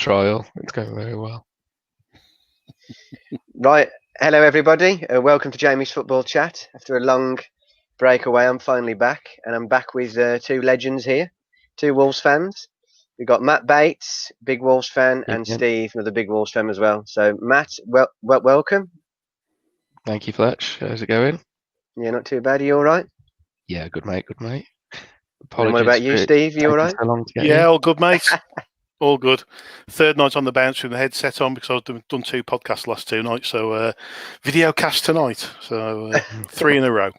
trial. It's going very well. Right. Hello, everybody. Welcome to Jamie's Football Chat. After a long break away, I'm finally back, and I'm back with two legends here, two Wolves fans. We've got Matt Bates, big Wolves fan, and Steve, another big Wolves fan as well. So, Matt, welcome. Thank you, Fletch. How's it going? Yeah, not too bad. Are you all right? Yeah, good, mate. Good, mate. And what about you, Steve? You all right? Yeah, all good, mate. All good. Third night on the bounce with the headset on because I've done two podcasts the last 2 nights. So video cast tonight. So 3 in a row.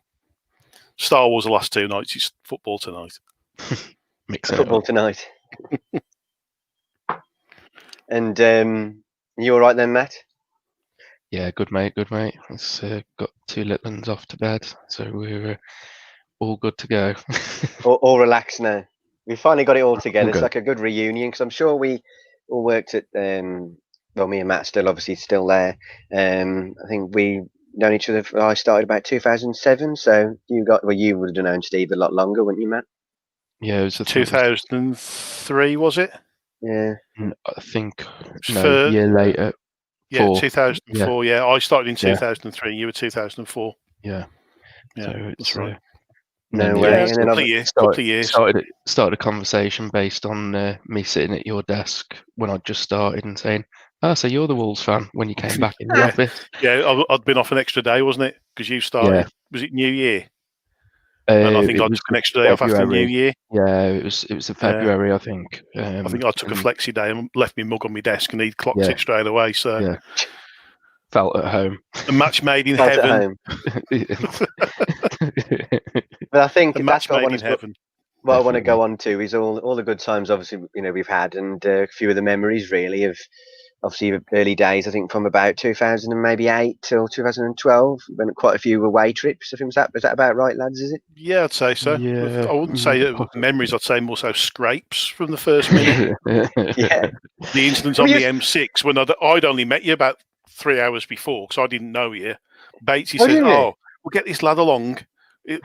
Star Wars the last 2 nights. It's football tonight. Mix football tonight. And you all right then, Matt? Yeah, good, mate. Good, mate. It's got 2 little ones off to bed, so we're all good to go. all relaxed now. We finally got it all together. It's like a good reunion because I'm sure we all worked at, well, me and Matt still obviously still there. I think we known each other. I started about 2007, so you would have known Steve a lot longer, wouldn't you, Matt? Yeah, it was 2003, was it? Yeah, I think a year later. Yeah, 2004. Yeah, I started in 2003. You were 2004. Yeah. Yeah, so that's right. No way. And then couple of years. Started a conversation based on me sitting at your desk when I'd just started and saying, "Oh, so you're the Wolves fan?" When you came back in the office. Yeah, I'd been off an extra day, wasn't it? Because you started. Yeah. Was it New Year? And I think I took an extra day off after New Year. Yeah, it was in February, I think. I think I took a flexi day and left my mug on my desk, and he clocked it straight away. So. Yeah. Felt at home. A match made in heaven. But I think that's what I want to go on to is all the good times, obviously, we've had, and a few of the memories really of obviously early days. I think from about 2008 till 2012, went quite a few away trips. I think was that about right, lads? Is it? Yeah, I'd say so. Yeah. I wouldn't say memories. I'd say more so scrapes from the first minute. Yeah. The incident on the M6 when I'd only met you about 3 hours before because I didn't know you. Batesy says, we'll get this lad along.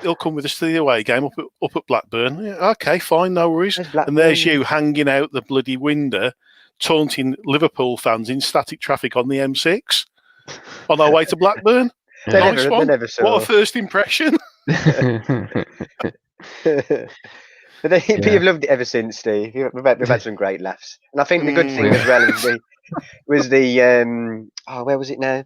He'll come with us to the away game up at Blackburn. Yeah, okay, fine, no worries. And there's you hanging out the bloody window, taunting Liverpool fans in static traffic on the M6 on our way to Blackburn. They never saw. What a first impression. But you've loved it ever since, Steve. We've had some great laughs. And I think the good thing as well was the where was it now?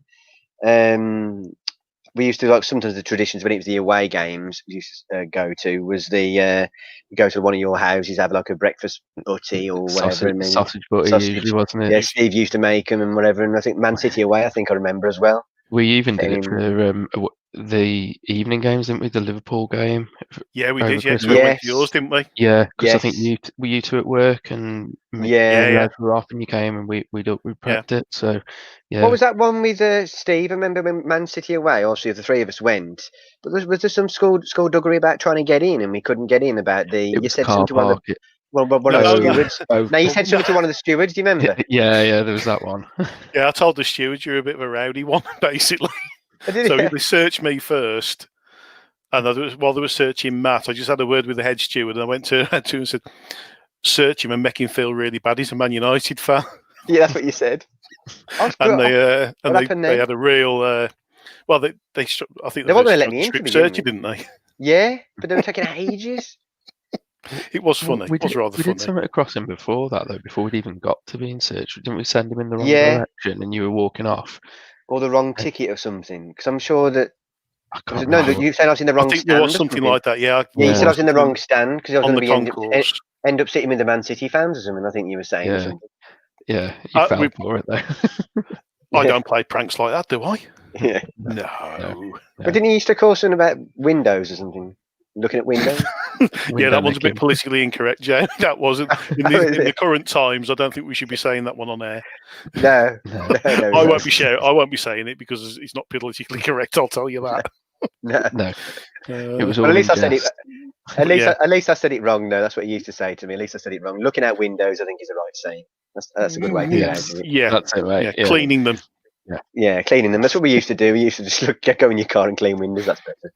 We used to sometimes the traditions when it was the away games we used to go to was go to one of your houses, have like a breakfast butty or whatever. Sausage butty usually, wasn't it? Yeah, Steve used to make them and whatever. And I think Man City away, I think I remember as well. We even did it for the evening games, didn't we? The Liverpool game. Yeah, we did. Yeah, we went to yours, didn't we? Yeah, because I think you two at work and lads were off, and you came and we prepped it. So yeah. What was that one with Steve? I remember when Man City away. Obviously, the 3 of us went, but was there some skullduggery about trying to get in and we couldn't get in? About you said something to one of the. One of the stewards. No, you said something to one of the stewards. Do you remember? Yeah, there was that one. Yeah, I told the stewards you're a bit of a rowdy one, basically. So they searched me first, and while they were searching Matt, I just had a word with the head steward, and I went to him and said, "Search him and make him feel really bad. He's a Man United fan." Yeah, that's what you said. And they had a real. Well, I think they weren't going to let me in to search, didn't they? Yeah, but they were taking ages. It was funny. It was rather funny. We did something across him before that, though, before we'd even got to being searched. Didn't we send him in the wrong direction and you were walking off? Or the wrong ticket or something? Because I'm sure that... you said I was in the wrong stand. I think there was something like that, yeah. Yeah, you said I was in the wrong stand because I was going to end up sitting with the Man City fans or something, I think you were saying. Yeah, or something. Yeah, you fell for it, though. I don't play pranks like that, do I? Yeah. No. But didn't you used to call something about windows or something? Looking at windows? Yeah, that one's a bit politically incorrect, Jay. That wasn't. In the current times, I don't think we should be saying that one on air. No. I won't be saying it because it's not politically correct, I'll tell you that. No. It was all at least I said it. At least I said it wrong, though. That's what you used to say to me. At least I said it wrong. Looking at windows, I think, is the right saying. That's a good way to do it. Yeah, that's it, right? Yeah. Cleaning them. Yeah, cleaning them. That's what we used to do. We used to just go in your car and clean windows. That's better.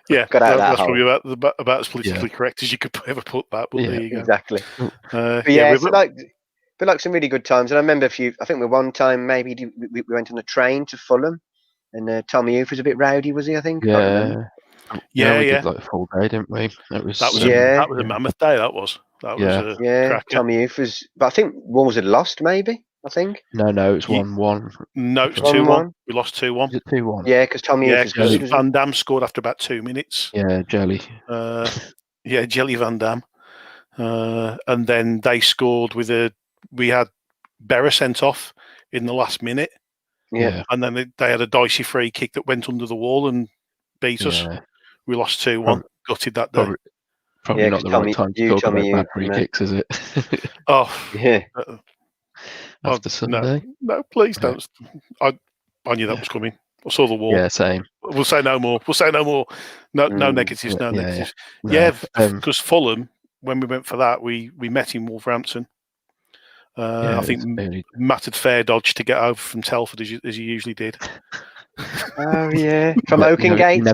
Yeah, that's probably about as politically correct as you could ever put that. But there you go. Exactly. But feel like some really good times. And I remember I think one time maybe we went on a train to Fulham, and Tommy Youth was a bit rowdy, was he? I think. I can't remember. We did like a full day, didn't we? That was Yeah. a mammoth day. That was a cracker. Tommy Youth was, but I think Wolves had lost. Maybe I think. No, it was 1-1. No, it was 2-1. We lost 2-1. Was it 2-1? Yeah, because Tommy Youth was good. Van Dam scored after about 2 minutes. Yeah, Jelly. Jelly Van Dam. And then they scored we had Berra sent off in the last minute. Yeah. And then they had a dicey free kick that went under the wall and beat us. We lost 2-1. Gutted that day. Probably not the right time to talk about bad free kicks, is it? Yeah. After Sunday? No, please don't. I knew that was coming. I saw the wall. Yeah, same. We'll say no more. No negatives. No negatives. Yeah, because Fulham, when we went for that, we met in Wolverhampton. I think Matt had fair dodge to get over from Telford as he usually did. Oh yeah, from Oakengate.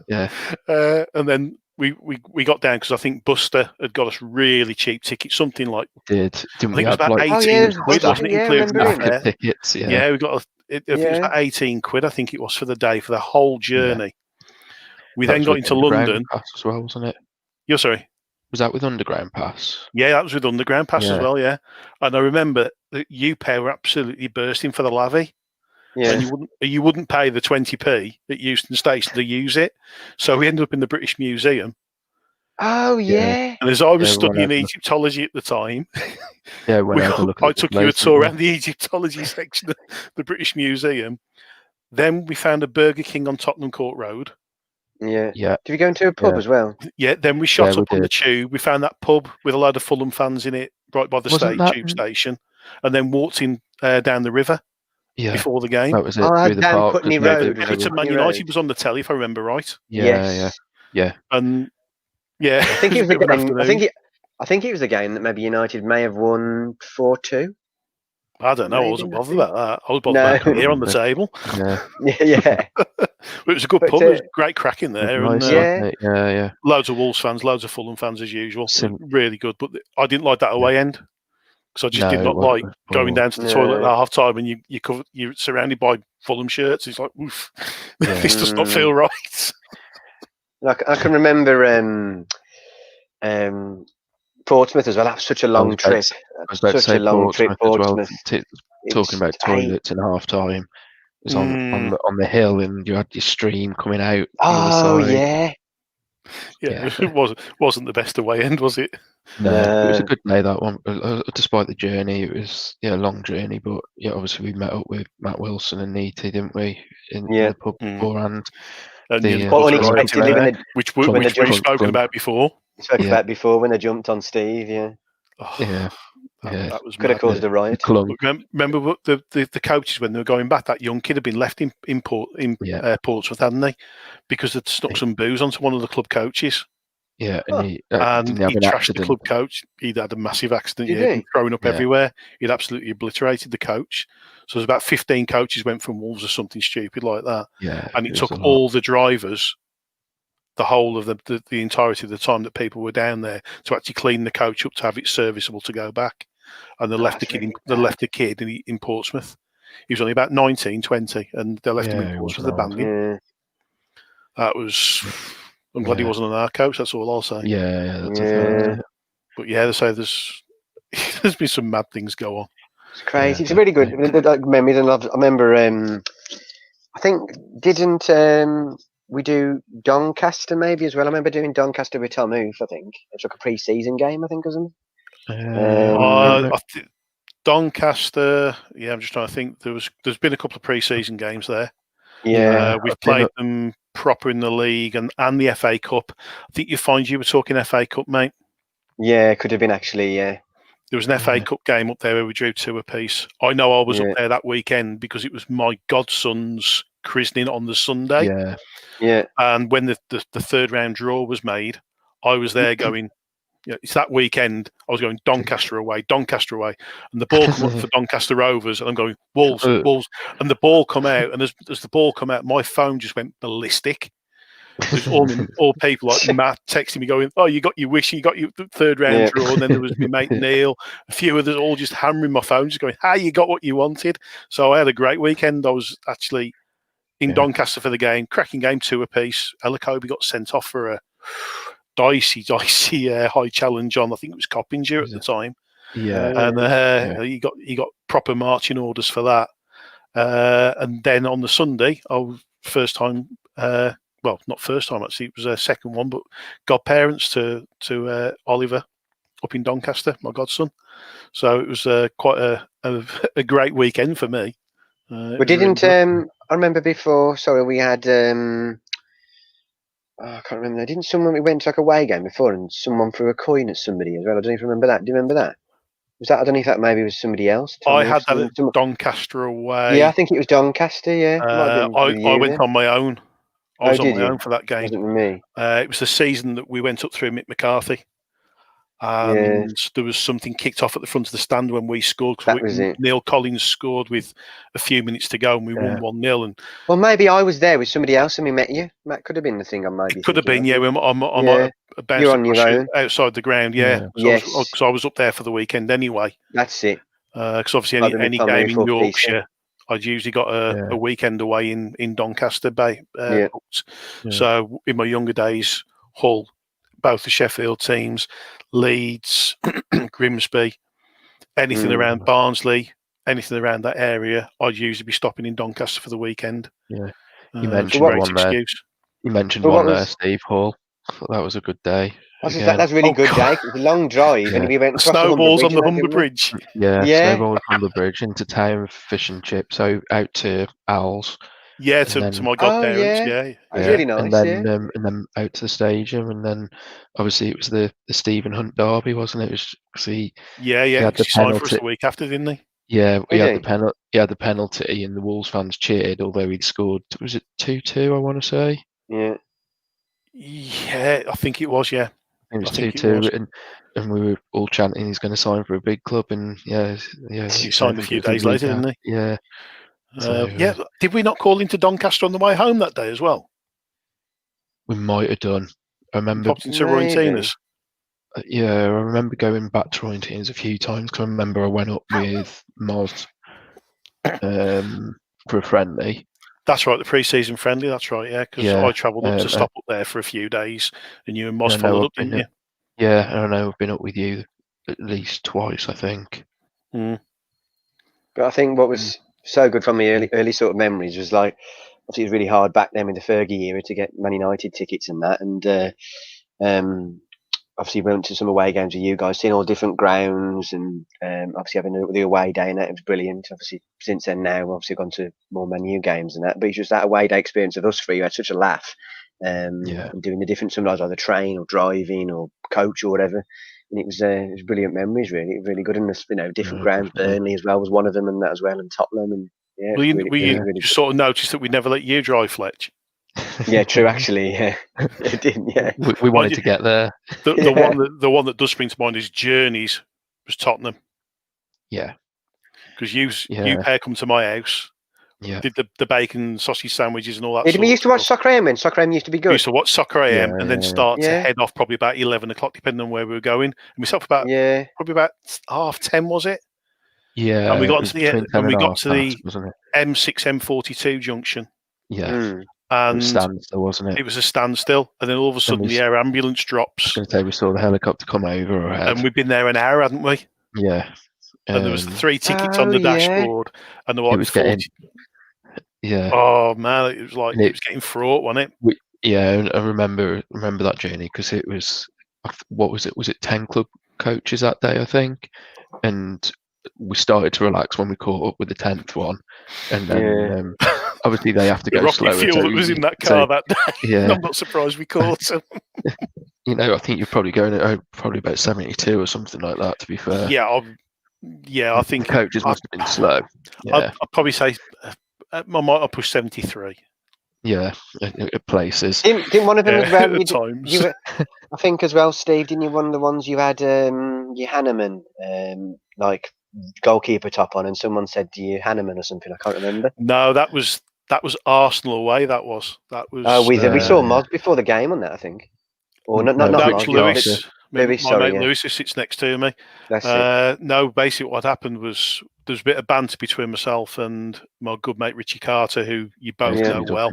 Yeah. And then we got down because I think Buster had got us really cheap tickets, something like didn't we have about 18 quid, wasn't it, including tickets? Yeah, we got. I think it was about 18 quid. I think it was for the day for the whole journey. We then got into London as well, wasn't it? You're sorry. Was that with Underground Pass? Yeah, that was with Underground Pass as well. Yeah, and I remember that you pair were absolutely bursting for the Lavy. Yeah, and you wouldn't pay the 20p at Euston Station to use it, so we ended up in the British Museum. Oh yeah. And as I was studying Egyptology at the time, I took you a tour around the Egyptology section of the British Museum. Then we found a Burger King on Tottenham Court Road. Yeah. Did we go into a pub as well? Yeah. Then we shot up on the tube. We found that pub with a load of Fulham fans in it, right by the tube station, and then walked in down the river. Yeah. Before the game. That was it. Through the park. Putney Road. Everton Man United was on the telly, if I remember right. Yeah. And I think it was a game. I think it was a game that maybe United may have won 4-2. I don't know. Maybe, I wasn't bothered about that. I was bothered about here on the table. Yeah. But it was a good pub. It was great crack in there. Nice, yeah. Loads of Wolves fans, loads of Fulham fans as usual. Really good. But I didnn't like that away end. Because I just did not like going down to the toilet at half time and you're surrounded by Fulham shirts. It's like, oof, this does not feel right. I can remember Portsmouth as well. That was such a long trip. Such a long trip, Portsmouth. Talking about toilets in half time. It was on the hill and you had your stream coming out. Oh, yeah. Yeah, it wasn't the best away end, was it? No, it was a good day, that one. Despite the journey, it was a long journey, but obviously we met up with Matt Wilson and Neaty, didn't we? In the pub beforehand. Which we've spoken about before. Spoken about before when they jumped on Steve, That was could have caused a riot. Remember the coaches when they were going back? That young kid had been left in Portsmouth, hadn't they? Because they'd stuck some booze onto one of the club coaches. Yeah, and he trashed the club coach. He'd had a massive accident. He'd thrown up everywhere. He'd absolutely obliterated the coach. So there's about 15 coaches went from Wolves or something stupid like that. Yeah, and it took all the drivers, the whole of the entirety of the time that people were down there, to actually clean the coach up to have it serviceable to go back. And they left the kid in Portsmouth. He was only about 19, 20, and they left him in Portsmouth. They banned him. That was. I'm glad he wasn't on our coach. That's all I'll say. That's a fact. But they say there's been some mad things go on. It's crazy. It's a really good memories. And I remember. I think didn't we do Doncaster maybe as well? I remember doing Doncaster with Tom Hoof. I think it's like a pre-season game. I think, wasn't it? Doncaster. Yeah, I'm just trying to think. There's been a couple of pre-season games there. Yeah, we've played them proper in the league and the FA Cup. I think you were talking FA Cup, mate. Yeah, it could have been actually. Yeah, there was an FA Cup game up there where we drew 2 apiece. I know I was up there that weekend because it was my godson's christening on the Sunday. Yeah. And when the third round draw was made, I was there going. It's that weekend. I was going Doncaster away, and the ball come up for Doncaster Rovers, and I'm going Wolves, and the ball come out, and as the ball come out, my phone just went ballistic There's all people like Matt texting me going, "Oh, you got your wish, you got your third round draw." And then there was my mate Neil, a few others, all just hammering my phone, just going, "Hey, you got what you wanted." So I had a great weekend. I was actually in Doncaster for the game, cracking game, 2 apiece. Elokobi got sent off for a dicey high challenge on, I think it was Coppinger at the time. And he got proper marching orders for that. And then on the Sunday, first time. Well, not first time actually. It was a second one, but godparents to Oliver up in Doncaster, my godson. So it was quite a great weekend for me. We didn't. I remember before. Sorry, we had. I can't remember. Didn't someone we went to like a away game before, and someone threw a coin at somebody as well? I don't even remember that. Do you remember that? Was that? I don't know if that maybe was somebody else. I had that at Doncaster away. Yeah, I think it was Doncaster. Yeah, I went on my own. I was on my own for that game. Wasn't with me. It was the season that we went up through Mick McCarthy. And there was something kicked off at the front of the stand when we scored. That was it. Neil Collins scored with a few minutes to go, and we won 1-0. And well, maybe I was there with somebody else, and we met you. That could have been the thing. I maybe could have been. Yeah, I might have bounced on your own outside the ground. Yeah, because I was up there for the weekend anyway. That's it. Because obviously any game in Yorkshire, I'd usually got a weekend away in Doncaster Bay. So in my younger days, Hull, both the Sheffield teams, Leeds, Grimsby, anything around Barnsley, anything around that area, I'd usually be stopping in Doncaster for the weekend. Yeah, you mentioned one there. You mentioned one there, Steve Hall. I thought that was a good day. That's a really good day. It was a long drive, and we went snowballs on the Humber Bridge. Snowballs on the bridge into town, fish and chips, so out to Owls. Yeah, to my godparents. It was really nice. And then out to the stadium, and then obviously it was the Stephen Hunt derby, wasn't it? It was he had the penalty for us the week after, didn't he? Yeah, he had the penalty, and the Wolves fans cheered, although he'd scored. Was it 2-2? I want to say. Yeah, I think it was. Yeah, it was 2-2, and we were all chanting he's going to sign for a big club, and he signed a few days later, didn't he? Yeah. So, did we not call into Doncaster on the way home that day as well? We might have done. I remember popped into Royntina's. I remember going back to Royntina's a few times because I remember I went up with Moz for a friendly. That's right, the pre-season friendly. That's right, yeah. Because I travelled up to stop up there for a few days, and you and Moz followed up, didn't you? Yeah, I know. I've been up with you at least twice, I think. But I think what was so good from my early sort of memories was like, obviously it was really hard back then with the Fergie era to get Man United tickets and that, and obviously we went to some away games with you guys, seeing all different grounds, and obviously having the away day and that, it was brilliant. Obviously since then now, obviously gone to more Man U games and that, but it's just that away day experience of us three. You had such a laugh, and doing the different, sometimes either train or driving or coach or whatever. And it was brilliant memories, really. Really good. And different grounds. Burnley as well was one of them, and that as well, and Tottenham. And you sort of noticed that we never let you drive, Fletch. Yeah, true. Actually, it didn't. Yeah, we wanted to get there. The one that does spring to mind is Journeys was Tottenham. Yeah, because you pair come to my house. Yeah, did the bacon sausage sandwiches and all that. Did we used to watch Soccer AM when Soccer AM used to be good? We used to watch Soccer AM and then start to head off probably about 11 o'clock, depending on where we were going. And we stopped about probably about 10:30, was it? Yeah. And we got to the M6 M42 junction. Yeah. And it was a standstill, wasn't it? It was a standstill, and then all of a sudden the air ambulance drops. I was going to say we saw the helicopter come over our head. And we've been there an hour, hadn't we? Yeah. And there was 3 tickets on the dashboard, and there was 40. Yeah. Oh man, it was getting fraught, wasn't it? I remember that journey because it was, what was it? Was it 10 club coaches that day? I think, and we started to relax when we caught up with the 10th one, and then obviously they have to go slower. The rocket fuel that was in that car that day. Yeah, I'm not surprised we caught them. I think you're probably going at probably about 72 or something like that. To be fair. Yeah, I think the coaches must have been slow. Yeah. I'd probably say. I'll push 73. Yeah, at places. Didn't one of them as well? At times. I think as well, Steve. Didn't you one of the ones you had your Hanneman like goalkeeper top on, and someone said to you Hanneman or something? I can't remember. No, that was That was Arsenal away. That was. We saw Moz before the game on that, I think. Or not No, it Moz. was Lewis. Lewis, my sorry, mate Lewis who sits next to me. That's it. No, basically what happened was there was a bit of banter between myself and my good mate Richie Carter, who you both know well.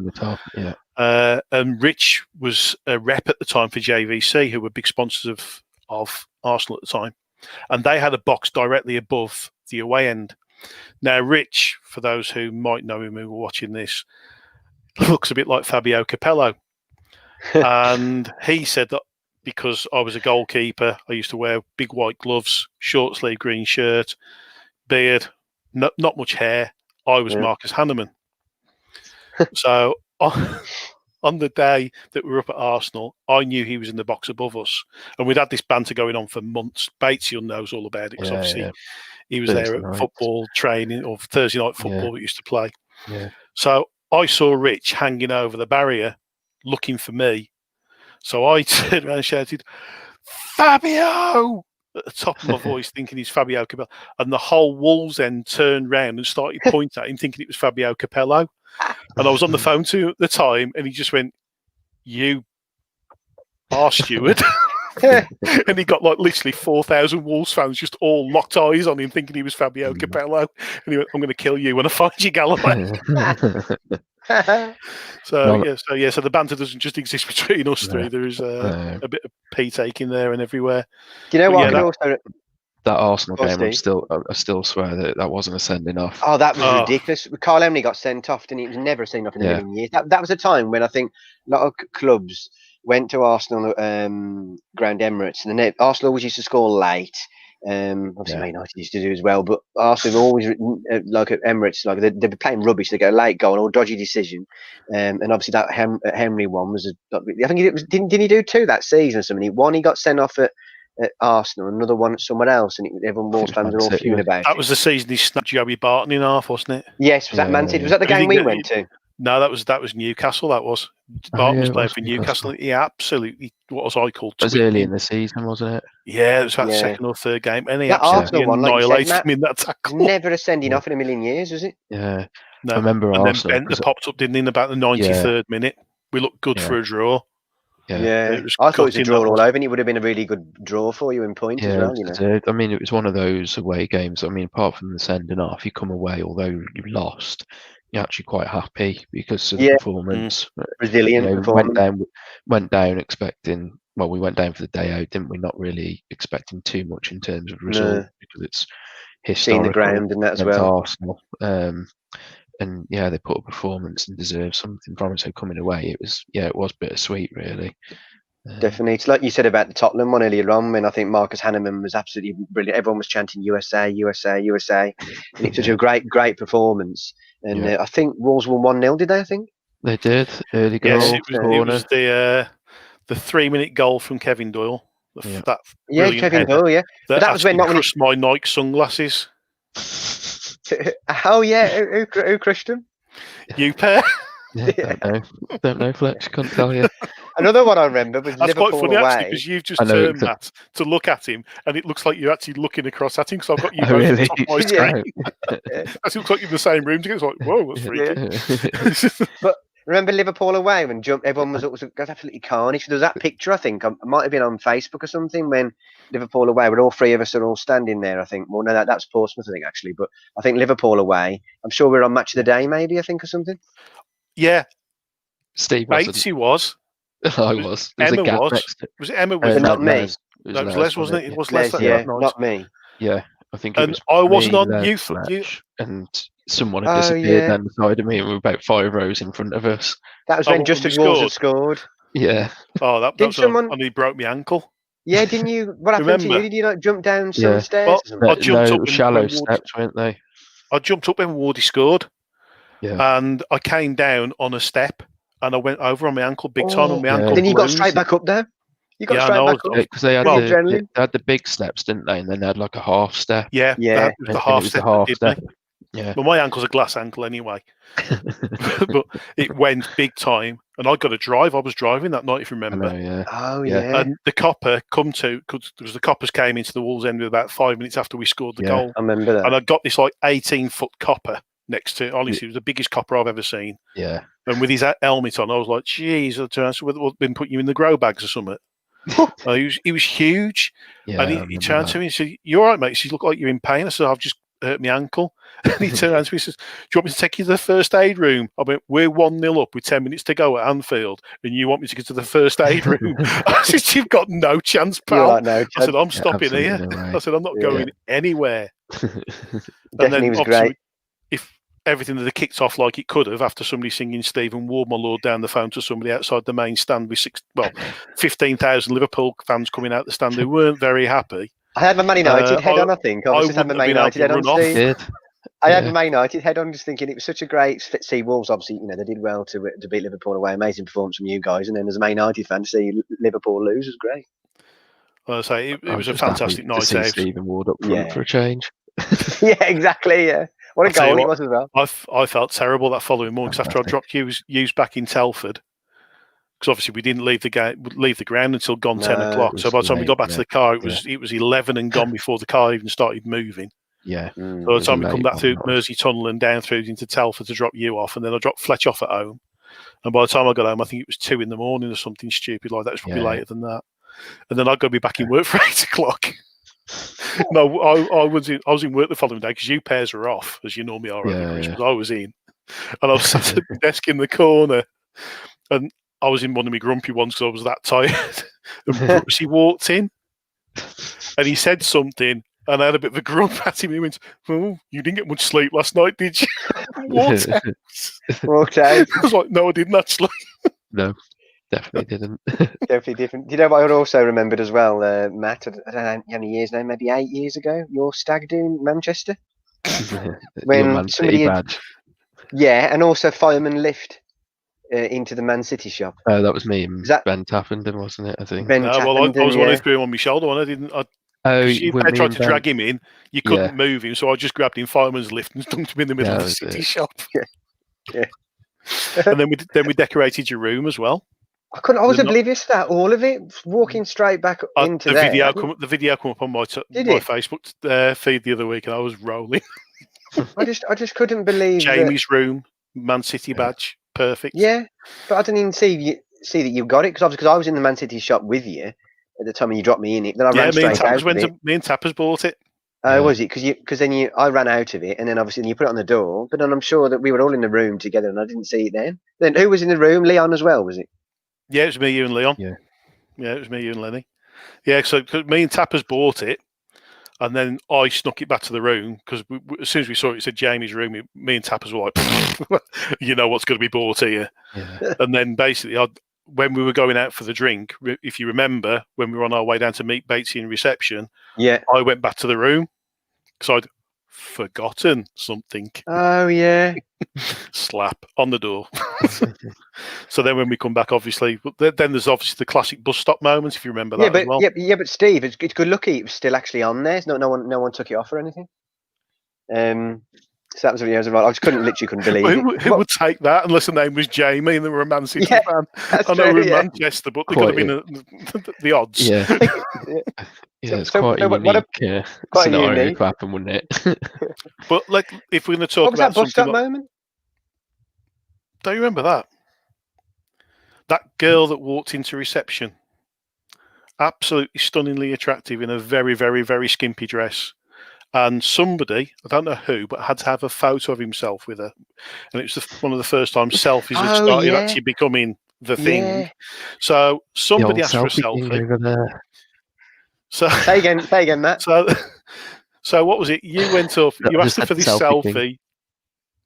And Rich was a rep at the time for JVC, who were big sponsors of Arsenal at the time. And they had a box directly above the away end. Now, Rich, for those who might know him who were watching this, looks a bit like Fabio Capello. And he said that because I was a goalkeeper, I used to wear big white gloves, short sleeve green shirt, beard, not much hair. I was Marcus Hanneman. So on the day that we were up at Arsenal, I knew he was in the box above us. And we'd had this banter going on for months. Batesy knows all about it because obviously he was there at football training or Thursday night football we used to play. Yeah. So I saw Rich hanging over the barrier looking for me. So I turned around and shouted, "Fabio!" at the top of my voice, thinking he's Fabio Capello. And the whole Wolves end turned round and started pointing at him, thinking it was Fabio Capello. And I was on the phone to him at the time, and he just went, "You are steward." And he got like literally 4,000 Wolves fans just all locked eyes on him, thinking he was Fabio Capello. And he went, "I'm going to kill you when I find you, Galloway." So the banter doesn't just exist between us three. There is a bit of pee taking there and everywhere. Do you know what? That Arsenal game, I still swear that wasn't a sending off. Oh, that was ridiculous. Carl Emley got sent off, and he was never sent off in a million years. That was a time when I think a lot of clubs went to Arsenal ground Emirates, and then Arsenal always used to score late. Obviously, Man United used to do as well, but Arsenal always like at Emirates, like they'd be playing rubbish. They get a late goal or dodgy decision, and obviously that Henry one was. I think it was. Didn't he do 2 that season or something? One he got sent off at Arsenal, another one at somewhere else, and everyone Wolves fans are all fuming about it. That was the season he snapped Joey Barton in half, wasn't it? Yes, was that Man City? Was that the game we went to? No, that was Newcastle. That was Barton was playing for Newcastle. He absolutely, what was I called? It was early in the season, wasn't it? Yeah, it was about the second or third game, and he absolutely annihilated him in that tackle. Never a sending off in a million years, was it? Yeah, no. I remember and Arsenal. Then Bentner popped up, didn't he, in about the 93rd minute? We looked good for a draw. Yeah. I thought it was a draw all over, and it would have been a really good draw for you in points as well. You know, I mean, it was one of those away games. I mean, apart from the sending off, you come away, although you lost, you're actually quite happy because of the performance. Resilient performance. Went down expecting. Well, we went down for the day out, didn't we? Not really expecting too much in terms of result because it's historical. Seeing the ground and that as well. Arsenal. And they put a performance and deserve something from it. So coming away, it was bittersweet, really. Definitely. It's like you said about the Tottenham one earlier on, and I think Marcus Hanneman was absolutely brilliant. Everyone was chanting USA, USA, USA. And it's such a great performance. And I think Wolves won 1-0, did they, I think? They did. Early goal. Yes, it was the 3-minute goal from Kevin Doyle. Kevin Doyle, yeah. That was when crushed my Nike sunglasses. Oh, yeah. Who crushed them? You pair. Don't know, Fletch. Can't tell you. Another one I remember was That's Liverpool quite funny, away. actually, because you've just turned that to look at him, and it looks like you're actually looking across at him, because I've got you both on top of my screen. It looks like you're in the same room together. It's like, whoa, that's freaky. But remember Liverpool away when everyone was absolutely carnage. There was that picture, I think, it might have been on Facebook or something, when Liverpool away, where all three of us are all standing there, I think. Well, no, that's Portsmouth, I think, actually. But I think Liverpool away, I'm sure we're on Match of the Day, maybe, I think, or something. Yeah. Steve Batesy was. I was. Emma was. Was it Emma with not me? No, it was Les, wasn't it? It was Les. Yeah, not me. Yeah, I think it was. I wasn't on youth. And someone had disappeared down the side of me, and we were about 5 rows in front of us. That was when Justin Walls had scored. Yeah. Oh, that was someone... and he broke my ankle. Yeah, didn't you? What happened to you? Did you not jump down some stairs? I jumped up shallow steps, weren't they? I jumped up when Wardy scored. Yeah. And I came down on a step, and I went over on my ankle big time on my ankle. Then you got straight back up there? You got straight back up? Because they had the big steps, didn't they? And then they had like a half step. Yeah. The half step. Yeah. Well, my ankle's a glass ankle anyway. But it went big time. And I got a drive. I was driving that night, if you remember. I know, yeah. Oh, yeah. And the copper because the coppers came into the Wolves end with about 5 minutes after we scored the goal. I remember that. And I got this like 18-foot copper next to. Honestly, it was the biggest copper I've ever seen. Yeah. And with his helmet on, I was like, "Jeez, I've been putting you in the grow bags or something." He was huge, Yeah. and he turned to me and said, "You all right, mate?" He said, "You look like you're in pain." I said, "I've just hurt my ankle." And he turned around to me and says, "Do you want me to take you to the first aid room?" I went, "We're 1-0 up with 10 minutes to go at Anfield, and you want me to go to the first aid room?" I said, "You've got no chance, pal." Like, no, I said, "I'm stopping here." No way. I said, "I'm not going anywhere." Definitely was great. If everything had kicked off like it could have after somebody singing Stephen Ward, my Lord, down the phone to somebody outside the main stand with 15,000 Liverpool fans coming out the stand who weren't very happy. I had my Man United head on, I think. I was just having my Man United head on. I had my Man United head on, just thinking it was such a great fit to see Wolves. Obviously, they did well to beat Liverpool away. Amazing performance from you guys. And then as a Man United fan, to see Liverpool lose was great. Well, I say it was a fantastic night to out. see Stephen Ward up front for a change. Yeah, exactly. Yeah, what a goal it was as well. I felt terrible that following morning because after I dropped Hughes back in Telford, because obviously we didn't leave the ground until 10 o'clock. So by the time we got back to the car, it was 11 and gone before the car even started moving. Yeah. So by the time we come back through Mersey Tunnel and down through into Telford to drop you off, and then I dropped Fletch off at home. And by the time I got home, I think it was 2 a.m. or something stupid like that. It was probably later than that. And then I'd go be back in work for 8 o'clock. No, I was in work the following day because you pairs were off, as you normally are over Christmas. I was in. And I was sat at the desk in the corner. And I was in one of my grumpy ones because I was that tired. And Brooksy walked in. And he said something. And I had a bit of a grump at him. He went, "Oh, you didn't get much sleep last night, did you?" Walked out. I was like, "No, I didn't actually." No, definitely didn't. Definitely different. Do you know what I also remembered as well, Matt? I don't know how many years now, maybe 8 years ago, your stag do in Manchester? When Man City badge. Yeah, and also fireman lift into the Man City shop. Oh, that was me and Ben Tappenden, wasn't it? I think. Ben Tappenden, I was one who threw him on my shoulder when I didn't. I tried to drag him in. You couldn't move him, so I just grabbed him fireman's lift and dumped him in the middle of the City shop. Yeah. And then we decorated your room as well. I was oblivious to that, all of it, walking straight back into the there. video come up on my Facebook feed the other week, and I was rolling. I just couldn't believe Jamie's room, Man City badge, perfect. Yeah, but I didn't even see that you got it because I was in the Man City shop with you at the time when you dropped me in it. Then I ran straight out of it. Me and Tappers bought it. Oh, was it? Because then I ran out of it, and then obviously you put it on the door. But then I'm sure that we were all in the room together, and I didn't see it then. Then who was in the room? Leon as well, was it? Yeah, it was me, you, and Leon. Yeah, it was me, you, and Lenny. Yeah, so cause me and Tappers bought it, and then I snuck it back to the room because as soon as we saw it, it said Jamie's room. Me and Tappers were like, "You know what's going to be bought here." Yeah. And then basically, when we were going out for the drink, if you remember, when we were on our way down to meet Batesy in reception, I went back to the room because I'd forgotten something. Oh, yeah. Slap on the door. So then when we come back, obviously, then there's obviously the classic bus stop moments, if you remember that as well. Yeah, but Steve, it's good lucky it was still actually on there. No one took it off or anything. So that was really, I just literally couldn't believe it. Who would take that unless the name was Jamie and they were a Man City fan? I know we're in Manchester, but there could have been the odds. Yeah, it's quite a unique scenario to happen, wouldn't it? But if we're going to talk about that bus stop moment, don't you remember that? That girl that walked into reception, absolutely stunningly attractive in a very, very, very skimpy dress. And somebody, I don't know who, but had to have a photo of himself with her. And it was one of the first times selfies had started actually becoming the thing. Yeah. So somebody asked for a selfie. Over there. So, say again, Matt. So what was it? You went up, you asked her for this selfie.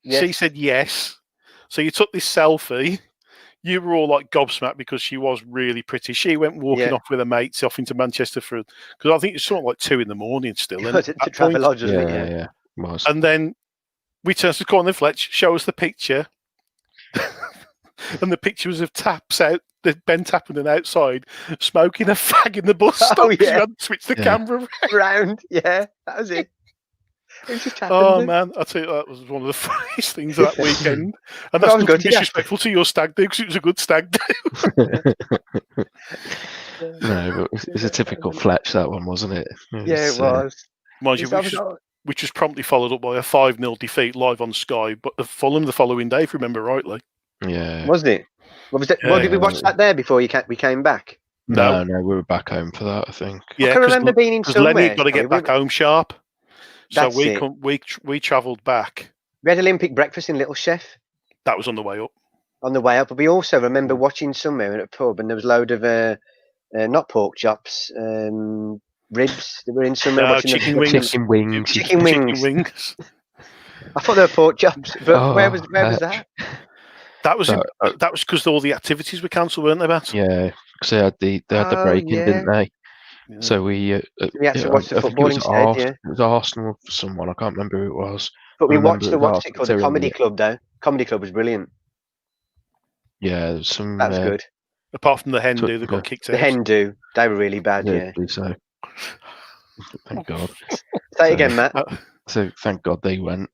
Yes. She said yes. So you took this selfie. You were all like gobsmacked because she was really pretty. She went walking off with her mates off into Manchester because I think it's something like 2 a.m. still. To Travelodge, wasn't it? Yeah. And then we turned to the corner, Fletch, show us the picture. And the picture was of Taps Ben Tappenden outside smoking a fag in the bus stop. Oh, yeah. You had to switch the camera around. Yeah, that was it. Oh man, I tell you, that was one of the funniest things that weekend, and that's not disrespectful to your stag do because it was a good stag do. No, but it's a typical Fletch, that one, wasn't it? Yeah, it was. Mind you, which was promptly followed up by a 5-0 defeat live on Sky, but at Fulham the following day, if you remember rightly. Yeah. Wasn't it? What was it? Well, did we watch that there before we came back? No, we were back home for that, I think. I can remember being in somewhere. Lenny got to get back home sharp. So we travelled back. We had Olympic breakfast in Little Chef. That was on the way up. On the way up, but we also remember watching somewhere at a pub, and there was a load of not pork chops, ribs that were in somewhere. Chicken wings. Chicken wings. I thought they were pork chops, but where was that? That was because all the activities were cancelled, weren't they, Matt? Yeah, because they had the break-in, didn't they? Yeah. So we had to watch the football instead. It was Arsenal for someone. I can't remember who it was. But we watched what's it called? The Comedy Club, though. Comedy Club was brilliant. Yeah, that was good. Apart from the Hindu that got kicked out. The Hindu, they were really bad. Yeah. So. Thank God. Say it again, Matt. So thank God they went.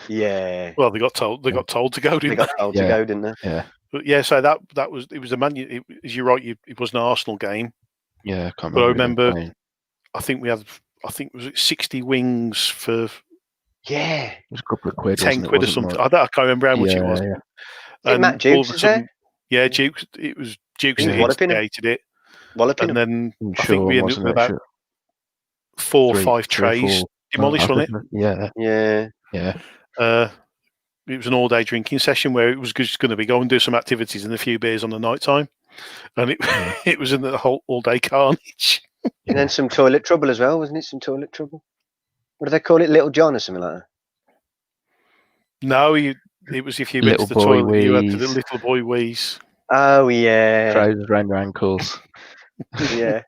Yeah. Well, they got told to go, didn't they? They got told to go, didn't they? Yeah. But yeah, so that was it was a man. As you're right, it was an Arsenal game. Yeah, I can't remember. But I remember, I think it was 60 wings for. Yeah. It was a couple of quid. 10 quid or something. I can't remember how much it was. Yeah. And Matt Dukes there? Yeah, Dukes. It was Dukes that instigated it. Walloping and then I think we ended up with about 4 or 5 trays demolished on it. Yeah. It was an all-day drinking session where it was just going to be go and do some activities and a few beers on the night time, and it was in the whole all-day carnage. And then some toilet trouble as well, wasn't it? Some toilet trouble. What do they call it? Little John or something like that? No, it was if you went to the toilet, you had the little boy wheeze. Oh yeah. Trousers around your ankles. Yeah.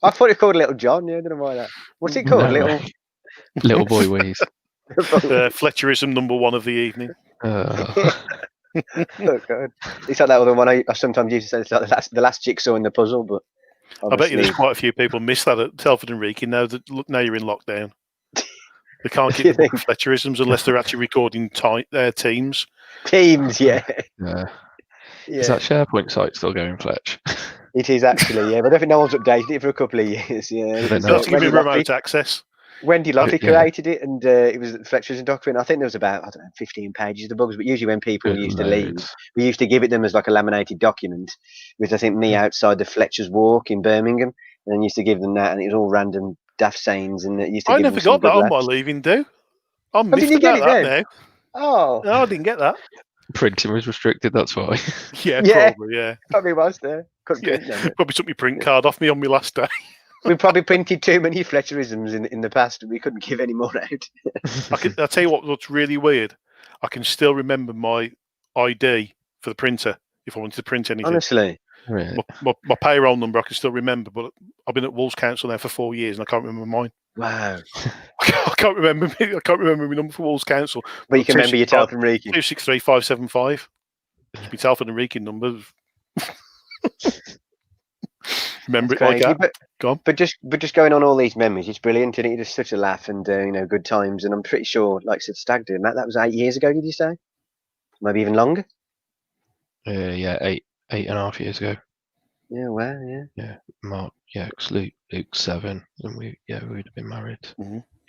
I thought it called Little John. Yeah, I don't know why that. What's it called? No. Little boy wheeze. Fletcherism #1 of the evening. Oh God. It's like that other one I sometimes used to say. It's like the last jigsaw in the puzzle, but I bet you there's quite a few people miss that at Telford and Wrekin now you're in lockdown. They can't get the Fletcherisms unless they're actually recording teams. Teams, yeah. Is that SharePoint site still going, Fletch? It is actually, yeah. But I don't think no one's updated it for a couple of years. Yeah. That's going to be remote access. Wendy Lockley created it, and it was Fletcher's document. I think there was about 15 pages of the bugs. But usually, when people used to leave, we used to give it them as like a laminated document, with I think me outside the Fletcher's Walk in Birmingham, and then used to give them that, and it was all random daft sayings, and it used to. I never got that on my leaving do. I'm miffed about that now. Oh, no, I didn't get that. Printing was restricted. That's why. Probably was there. Probably took my print card off me on my last day. We probably printed too many Fletcherisms in the past, and we couldn't give any more out. I'll tell you what's really weird. I can still remember my ID for the printer if I wanted to print anything. Honestly, really? My payroll number I can still remember, but I've been at Wolves Council now for 4 years and I can't remember mine. Wow. I can't remember my number for Wolves Council. But you can remember your Telford and Wrekin. 263575. It's my Telford and Wrekin number. Remember it like that. But just going on all these memories, it's brilliant, isn't it? It's such a laugh and good times. And I'm pretty sure, like I said, Stag Do, Matt, that was 8 years ago. Did you say? Maybe even longer. 8.5 years ago. Yeah, wow, yeah. Mark, because Luke's 7, and we'd have been married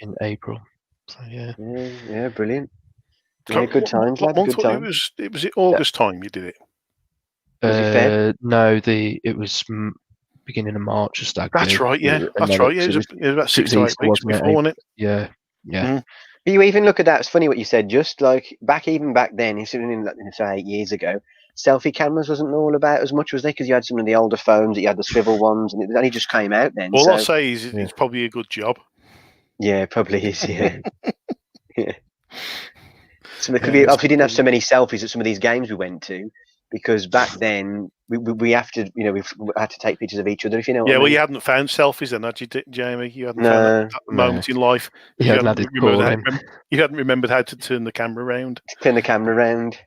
in April. So yeah, brilliant. Yeah, good times, lad. Good times. It was August time you did it. Was it Feb? No, it was beginning of March. That's right. Yeah, that's right. Yeah, it was about 6 to 8 weeks before, wasn't it? Yeah. But you even look at that. It's funny what you said. Just like back then, in say 8 years ago, selfie cameras wasn't all about as much, was they? Because you had some of the older phones, that you had the swivel ones, and it only just came out then. All I'll say is it's probably a good job. Yeah, probably is. Yeah. Yeah. So we obviously didn't have so many selfies at some of these games we went to, because back then we have to, we had to take pictures of each other. If you know. Yeah, well, you hadn't found selfies then, had you, Jamie? You hadn't found that moment in life. You hadn't remembered how to turn the camera around. Turn the camera around.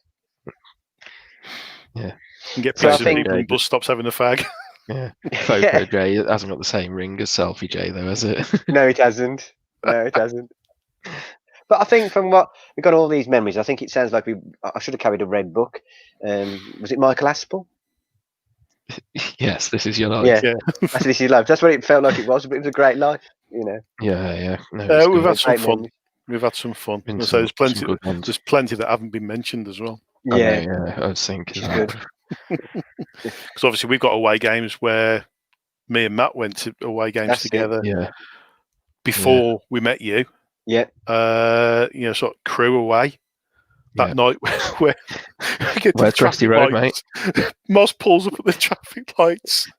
Yeah. And get pictures of people in bus stops having a fag. Yeah. Photo J hasn't got the same ring as Selfie J though, has it? No, it hasn't. But I think from what we got all these memories, I think it sounds like I should have carried a red book. Was it Michael Aspel? Yes, This Is Your Life. Yeah. This Is Your Life. That's what it felt like it was, but it was a great life, Yeah. No, we've had some fun. We've had some fun. Been So there's plenty. some good ones. There's plenty that haven't been mentioned as well. Yeah, I was thinking Which is that. Because obviously we've got away games where me and Matt went to away games That's it. together Yeah, before we met you. yeah. Sort of Crew away that yeah. night where we get to Where's the Rusty traffic Road, lights. Moss pulls up at the traffic lights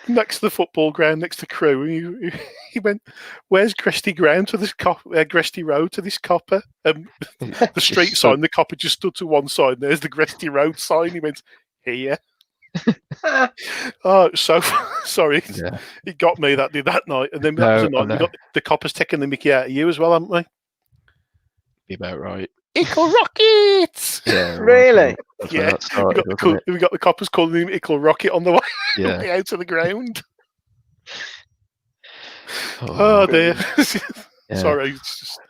next to the football ground, next to Crew, and he went, "Where's Gresty Ground to this Gresty Road to this copper?" The street Just sign, the copper just stood to one side. And there's the Gresty Road sign. He went, "Here." Oh, so sorry. Yeah. It got me that night, and then that was the night we got the coppers taking the mickey out of you as well, haven't we? Be about right. Ickle Rocket! Yeah. Really? That's where Yeah, that started, wasn't it? we got the coppers calling him Ickle Rocket on the way, Yeah. out to the ground. Oh, Dear. yeah. Sorry. It's just,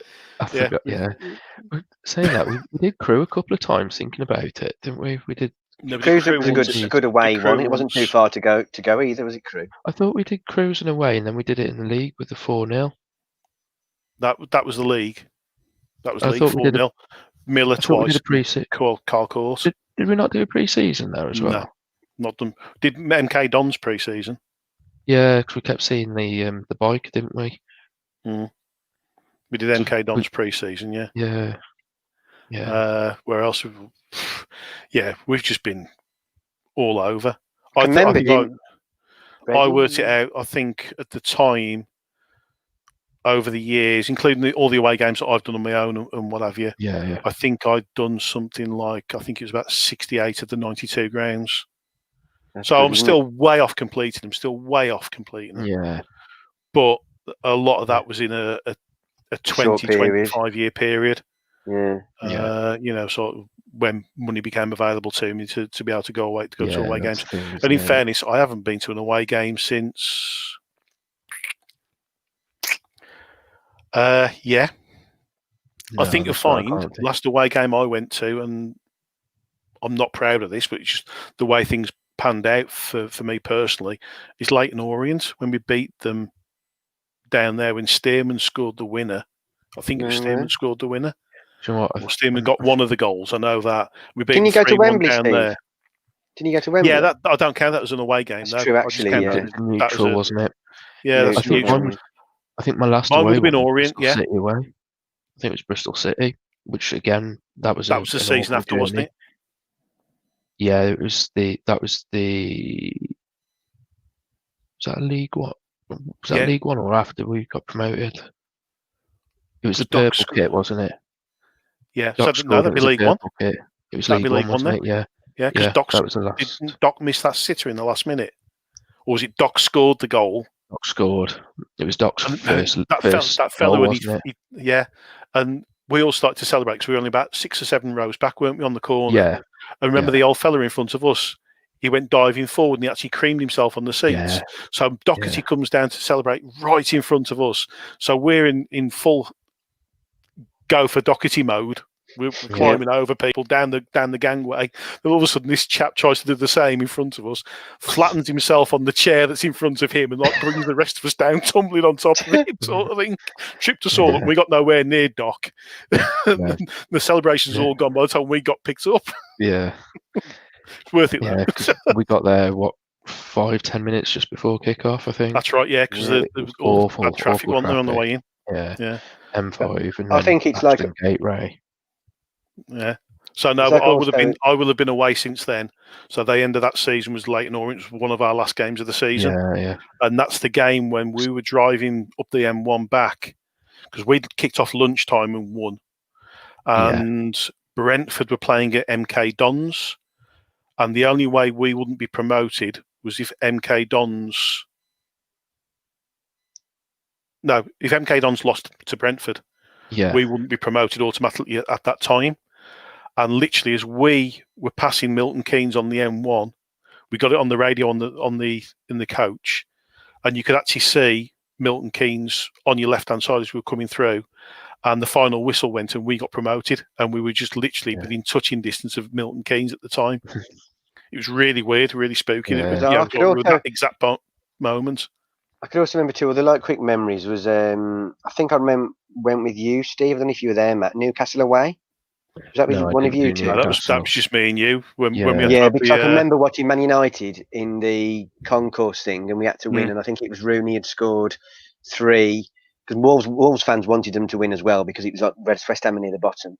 I forgot. Yeah. Saying that, we did Crew a couple of times thinking about it, didn't we? We did. no, Cruise Crew was a once. good away the Crew one. It wasn't too once. far to go either, was it, Crew? I thought we did Crews in a way, and then we did it in the league with the 4-0. That was the league. That was I league thought we did 4-0. Miller I thought we twice. did a pre-season. Carl Course. Did we not do a pre-season there as well? No, not them. Did MK Dons pre-season? Yeah, because we kept seeing the bike, didn't we? We did MK Dons pre-season, yeah. Yeah. Yeah. Where else? We've just been all over. I remember I worked it out. I think at the time, over the years, including all the away games that I've done on my own and what have you, Yeah. I think I'd done something like, I think it was about 68 of the 92 grounds. That's So good, I'm isn't still way off completing them, Yeah. But a lot of that was in a 20, period. 25 year period. Yeah. Sort of when money became available to me to be able to go away to away that's games. the thing, And in isn't it? fairness, I haven't been to an away game since. Yeah. I think you'll find last away game I went to, and I'm not proud of this, but it's just the way things panned out for me personally, is Leyton Orient when we beat them down there when Stearman scored the winner. I think it was Stearman scored the winner. Do you know what? Well, Stearman got one of the goals. I know that. We beat Didn't you go to 3-1 Wembley, down Steve? there. Didn't you go to Wembley? Yeah, that I don't count that as an away game. That's no. true, I just actually, counted yeah. it- Neutral, wasn't it? Yeah, that's I think neutral. I think my last Mine away would have been was Orient, Bristol yeah. City away. I think it was Bristol City, which again that was the season after, wasn't it? Yeah, it was that was that League One? Was that Yeah. League One or after we got promoted? It was the Doc purple kit, wasn't it? Yeah, Doc so scored, no, that'd it be was a League One. purple kit. It was That'd League be One, League One, wasn't it? Yeah. Yeah, because Yeah, that was the last. didn't Doc miss that sitter in the last minute, or was it Doc scored the goal? Doc scored. It was Doc's And first that fellow, goal, and wasn't it? yeah, and we all started to celebrate because we were only about 6 or 7 rows back, weren't we, on the corner? Yeah. And remember the old fella in front of us? He went diving forward and he actually creamed himself on the seats. Yeah. So Doherty comes down to celebrate right in front of us. So we're in full go for Doherty mode. We're climbing over people down the gangway. And all of a sudden, this chap tries to do the same in front of us, flattens himself on the chair that's in front of him, and like brings the rest of us down, tumbling on top of him, sort of thing. Tripped us all up. We got nowhere near Doc. The celebration's all gone by the time we got picked up. Yeah. It's worth it, though. Yeah, 'cause we got there 5-10 minutes just before kickoff, I think. That's right, yeah, because there was all that traffic on there on the way in. Yeah. M5 and I think it's like Gateway. Yeah. So no, like I will have also- been away since then. So the end of that season was Leyton Orient, was one of our last games of the season. Yeah. And that's the game when we were driving up the M1 back, because we'd kicked off lunchtime and won. And Brentford were playing at MK Dons. And the only way we wouldn't be promoted was if MK Dons lost to Brentford. Yeah. We wouldn't be promoted automatically at that time. And literally, as we were passing Milton Keynes on the M1, we got it on the radio in the coach, and you could actually see Milton Keynes on your left hand side as we were coming through. And the final whistle went, and we got promoted, and we were just literally within touching distance of Milton Keynes at the time. It was really weird, really spooky. Yeah. It was that exact moment. I could also remember 2 other quick memories. Was I think I remember went with you, Steve. I don't know if you were there, Matt. Newcastle away. Was that with No, I one of didn't you do two? No, that was Newcastle. just me and you when we Yeah. had Yeah, to because I can remember watching Man United in the concourse thing, and we had to win. Mm. And I think it was Rooney had scored 3 because Wolves fans wanted them to win as well because it was like West Ham near the bottom.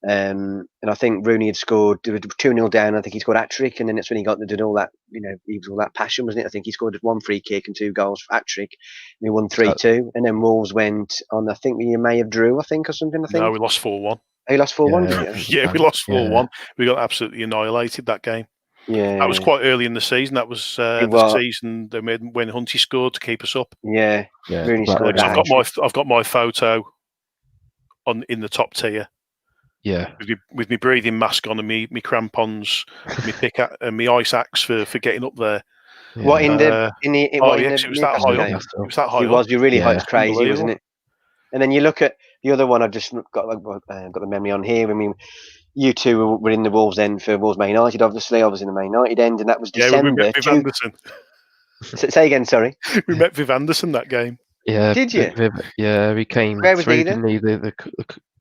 And I think Rooney had scored 2-0 down. I think he scored hat-trick, and then that's when he did all that. He was all that passion, wasn't it? I think he scored 1 free kick and 2 goals for hat-trick. And he won 3-2, and then Wolves went on. I think we may have drew. I think or something. I think No, we lost 4-1. he lost 4-1. Did you? Yeah, we lost 4-1. We got absolutely annihilated that game. Yeah, that was quite early in the season. That was the season they made when Hunty scored to keep us up. Yeah, Rooney scored. I've got my photo in the top tier. Yeah, with me breathing mask on and me crampons, me pickaxe and me ice axe for getting up there. Yeah. What in the it was that high up. It was that high. It was. You really high. It's crazy, wasn't it? And then you look at the other one. I've just got the memory on here. I mean, you two were in the Wolves end for Wolves Man United. Obviously, I was in the Man United end, and that was December. Yeah, we met Viv Anderson. Say again, sorry. We met Viv Anderson that game. Yeah, did you? Yeah, he came. Where was through, he then? The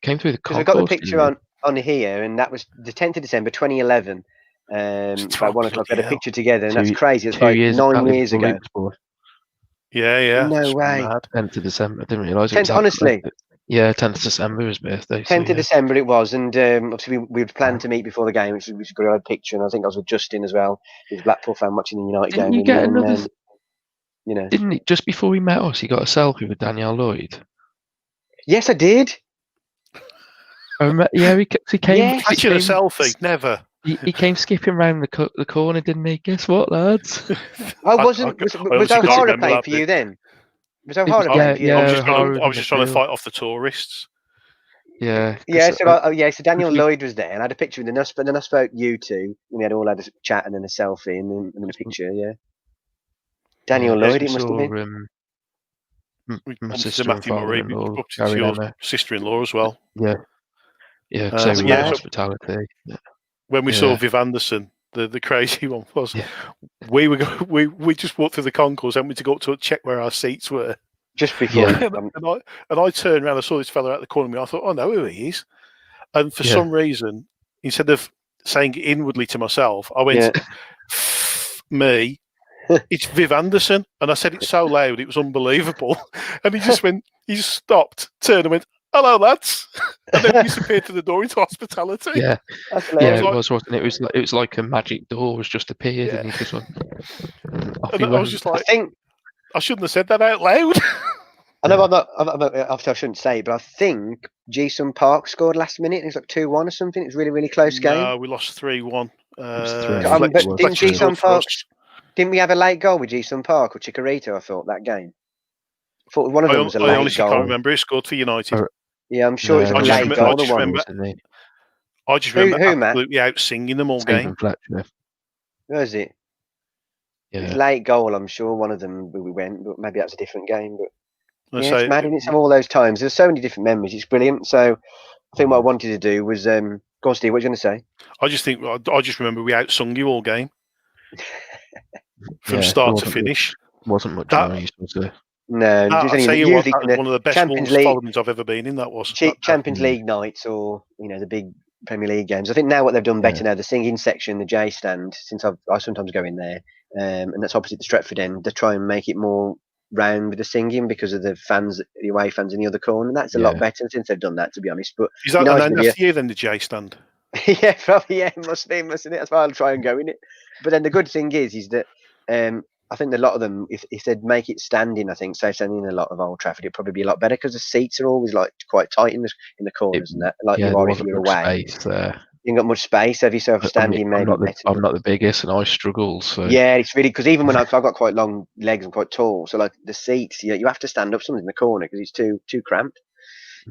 came through the concourse. I've got the picture on here, and that was the 10th of December, 2011. About 1 o'clock, we had a picture together, and that's crazy. It's like 9 years ago. Yeah. No way. 10th of December. I didn't realise it was honestly. Yeah, 10th of December his birthday. 10th of December it was, and obviously we'd planned to meet before the game, which was a good picture, and I think I was with Justin as well. He was a Blackpool fan watching the United game. You get another. Didn't he, just before he met us, he got a selfie with Danielle Lloyd? Yes, I did. Yeah, he came. Yes. Actually, a selfie, never. He came skipping round the corner, didn't he? Guess what, lads? Was O'Hara playing for you then? Was O'Hara playing for you? I was just trying to fight off the tourists. Yeah. So Daniel Lloyd was there, and I had a picture with us, but then I spoke you two, and we had all had a chat and then a selfie and then a picture. Yeah. Daniel Lloyd, it must have been. My sister-in-law, your sister-in-law as well. Yeah, so hospitality. Yeah. When we saw Viv Anderson, the crazy one was we just walked through the concourse and we to go up to check where our seats were. Just before, and I turned around, I saw this fella out the corner of me. I thought, I know who he is. And for some reason, instead of saying it inwardly to myself, I went, me. It's Viv Anderson, and I said it so loud it was unbelievable. And he just stopped, turned, and went, "Hello, lads," and then disappeared to the door into hospitality. Yeah, it was, wasn't it? It was like a magic door was just appeared, and he just went. I was just like, I shouldn't have said that out loud. I know I shouldn't say it, but I think Ji-sung Park scored last minute. It was like 2-1 or something. It was a really, really close game. No, we lost 3-1. But didn't Ji-sung Park? Didn't we have a late goal with Ji-sung Park or Chicharito? I thought that game. I thought one of them was a late goal. I honestly can't remember. He scored for United. Yeah, I'm sure it was a late goal. I just remember absolutely out singing them all game. Fletcher. Was it? Yeah. It was late goal. I'm sure one of them we went, but maybe that's a different game. But it's mad, isn't it? All those times. There's so many different memories. It's brilliant. So I think what I wanted to do was go on, Steve. What are you going to say? I just remember we outsung you all game. From start to finish. Wasn't much noise, was there? No, one of the best Champions League tournaments I've ever been in. That was Champions League nights, or the big Premier League games. I think now what they've done better now, the singing section, the J stand. Since I sometimes go in there, and that's opposite the Stretford end. They try and make it more round with the singing because of the fans, the away fans in the other corner. And that's a lot better since they've done that, to be honest. But is that the year then the J stand? Yeah, probably. Yeah, it must be, mustn't it? That's why I'll try and go in it. But then the good thing is that I think a lot of them, if they'd make it standing, I think, say standing in a lot of Old Trafford, it'd probably be a lot better because the seats are always like quite tight in the corners and that. Like you are if you're away. Space there. You ain't got much space. Have yourself standing, maybe. I'm not the biggest, and I struggle. So yeah, it's really because even when I've got quite long legs and quite tall, so like the seats, you have to stand up something in the corner because it's too cramped.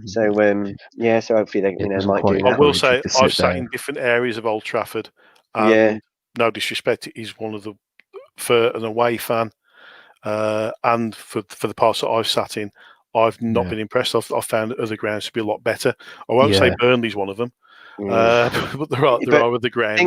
So so hopefully they might do that. I will say I've sat in different areas of Old Trafford. And no disrespect, it is one of the for an away fan, and for the parts that I've sat in, I've not been impressed. I've found other grounds to be a lot better. I won't say Burnley's one of them, but there are other grounds.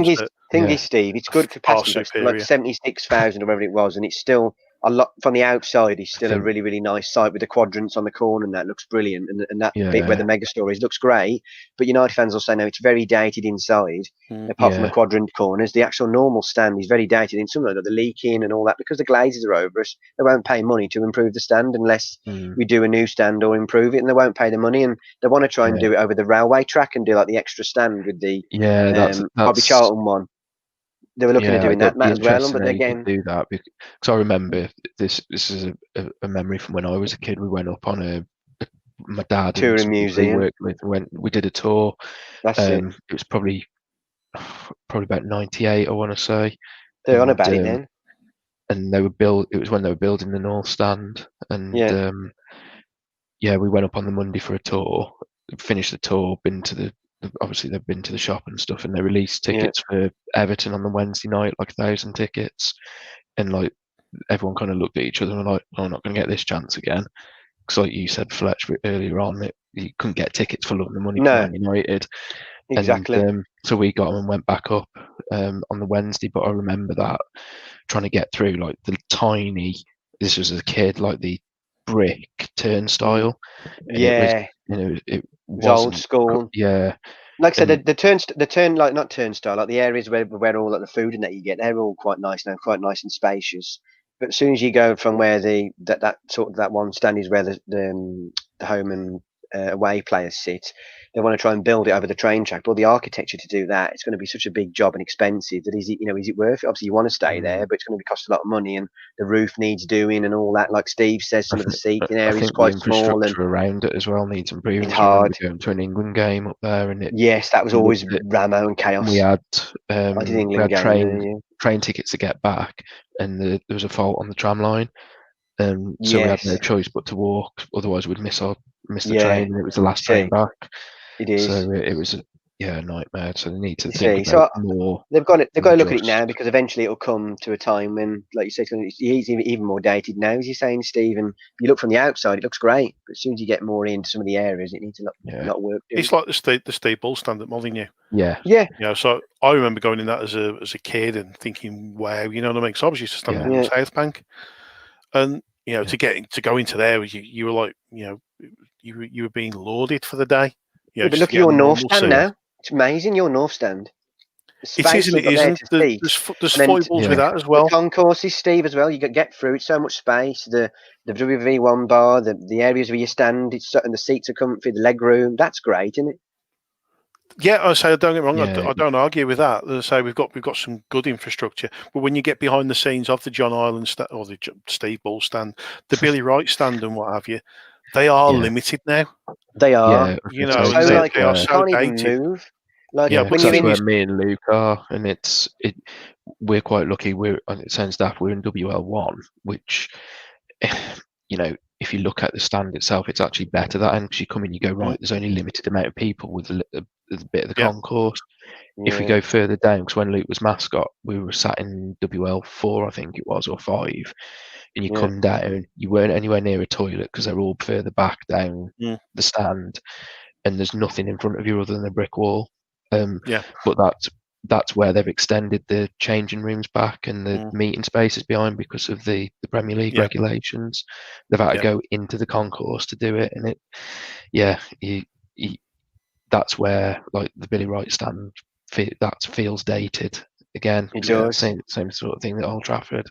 Thing is, Steve, it's good capacity. It's like 76,000 or whatever it was, and it's still. a lot from the outside is still a think- really, really nice site with the quadrants on the corner, and that looks brilliant. And that bit where Yeah. the mega store is looks great. But United fans will say no, it's very dated inside. Apart from the Yeah. quadrant corners, the actual normal stand is very dated in some of the leaking and all that, because the glazes are over us. They won't pay money to improve the stand unless we do a new stand or improve it, and they won't pay the money. And they want to try and do it over the railway track and do like the extra stand with the that's Bobby Charlton one. They were looking at doing that, it'd be Matt, as well. interesting But how you again, could do that because I remember this is a memory from when I was a kid. We went up on my dad Tour and and some people museum. we worked with we did a tour. That's it. It was probably about 98, I want to say. They're on about it then. And they were it was when they were building the North Stand, and we went up on the Monday for a tour, finished the tour, obviously they've been to the shop and stuff, and they released tickets for Everton on the Wednesday night, like 1,000 tickets, and like everyone kind of looked at each other and like, I'm not going to get this chance again, because like you said, Fletch, earlier on, you couldn't get tickets for Love the Money for Man United. Exactly. And so we got them and went back up on the Wednesday. But I remember that trying to get through like the tiny. This was as a kid, like the brick turnstile. And it was old school. Yeah. Like I said, the turn like not turnstile, like the areas where all like the food and that you get, they're all quite nice now, quite nice and spacious. But as soon as you go from where that one stand is where the home and away players sit, they want to try and build it over the train track. But all the architecture to do that, it's going to be such a big job and expensive. That is it worth it? Obviously, you want to stay there, but it's going to cost a lot of money, and the roof needs doing and all that. Like Steve says, some of the seating areas is quite small, and around it as well needs improvement. it's hard. Going to an England game up there, and that was always Ramo and chaos. We had I did England game, train tickets to get back, and there was a fault on the tram line, so we had no choice but to walk. Otherwise, we'd miss the train, and it was the last train back. It is. So it was a nightmare. So they need to think more. They've got to look at it now, because eventually it'll come to a time when, like you say, it's even more dated now, as you're saying, Steve. And you look from the outside, it looks great, but as soon as you get more into some of the areas, it needs a lot of work. It's like the Steve Bull stand at Molineux. Yeah. You know, so I remember going in that as a kid and thinking, wow, you know what I mean? Because I was used to stand on the South Bank, and to go into there, you were like, you were being lauded for the day. But look at your North Stand now. It's amazing, your North Stand. It isn't. There's foibles with that as well. The concourses, Steve, as well. You get through. It's so much space. The WV1 bar, the areas where you stand, and the seats are comfy. The leg room. That's great, isn't it? Yeah, I say, don't get me wrong. I don't argue with that. As I say, we've got some good infrastructure, but when you get behind the scenes of the John Ireland stand or the Steve Bull stand, the Billy Wright stand, and what have you, they are limited now. They are. Yeah, they are so can't dated. even move. When you're in where me and Luke are, and we're quite lucky. We're it sounds daft. We're in WL1, which if you look at the stand itself, it's actually better that end, because you come in, you go right. There's only limited amount of people with a bit of the concourse. If we go further down, because when Luke was mascot, we were sat in WL4, I think it was, or 5, and you come down, you weren't anywhere near a toilet because they're all further back down the stand, and there's nothing in front of you other than a brick wall. But that's where they've extended the changing rooms back and the meeting spaces behind because of the Premier League regulations. They've had to go into the concourse to do it, and that's where like the Billy Wright stand that feels dated again. It does. Same sort of thing at Old Trafford.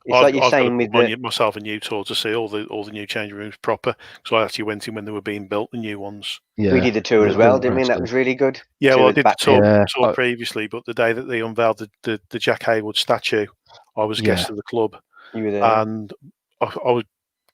It's like you're saying with myself and you tour to see all the new changing rooms proper, because I actually went in when they were being built, the new ones. We did the tour as well, didn't we? That was really good. Yeah, well, I did the tour previously, but the day that they unveiled the Jack Hayward statue, I was a guest of the club. You were there, and I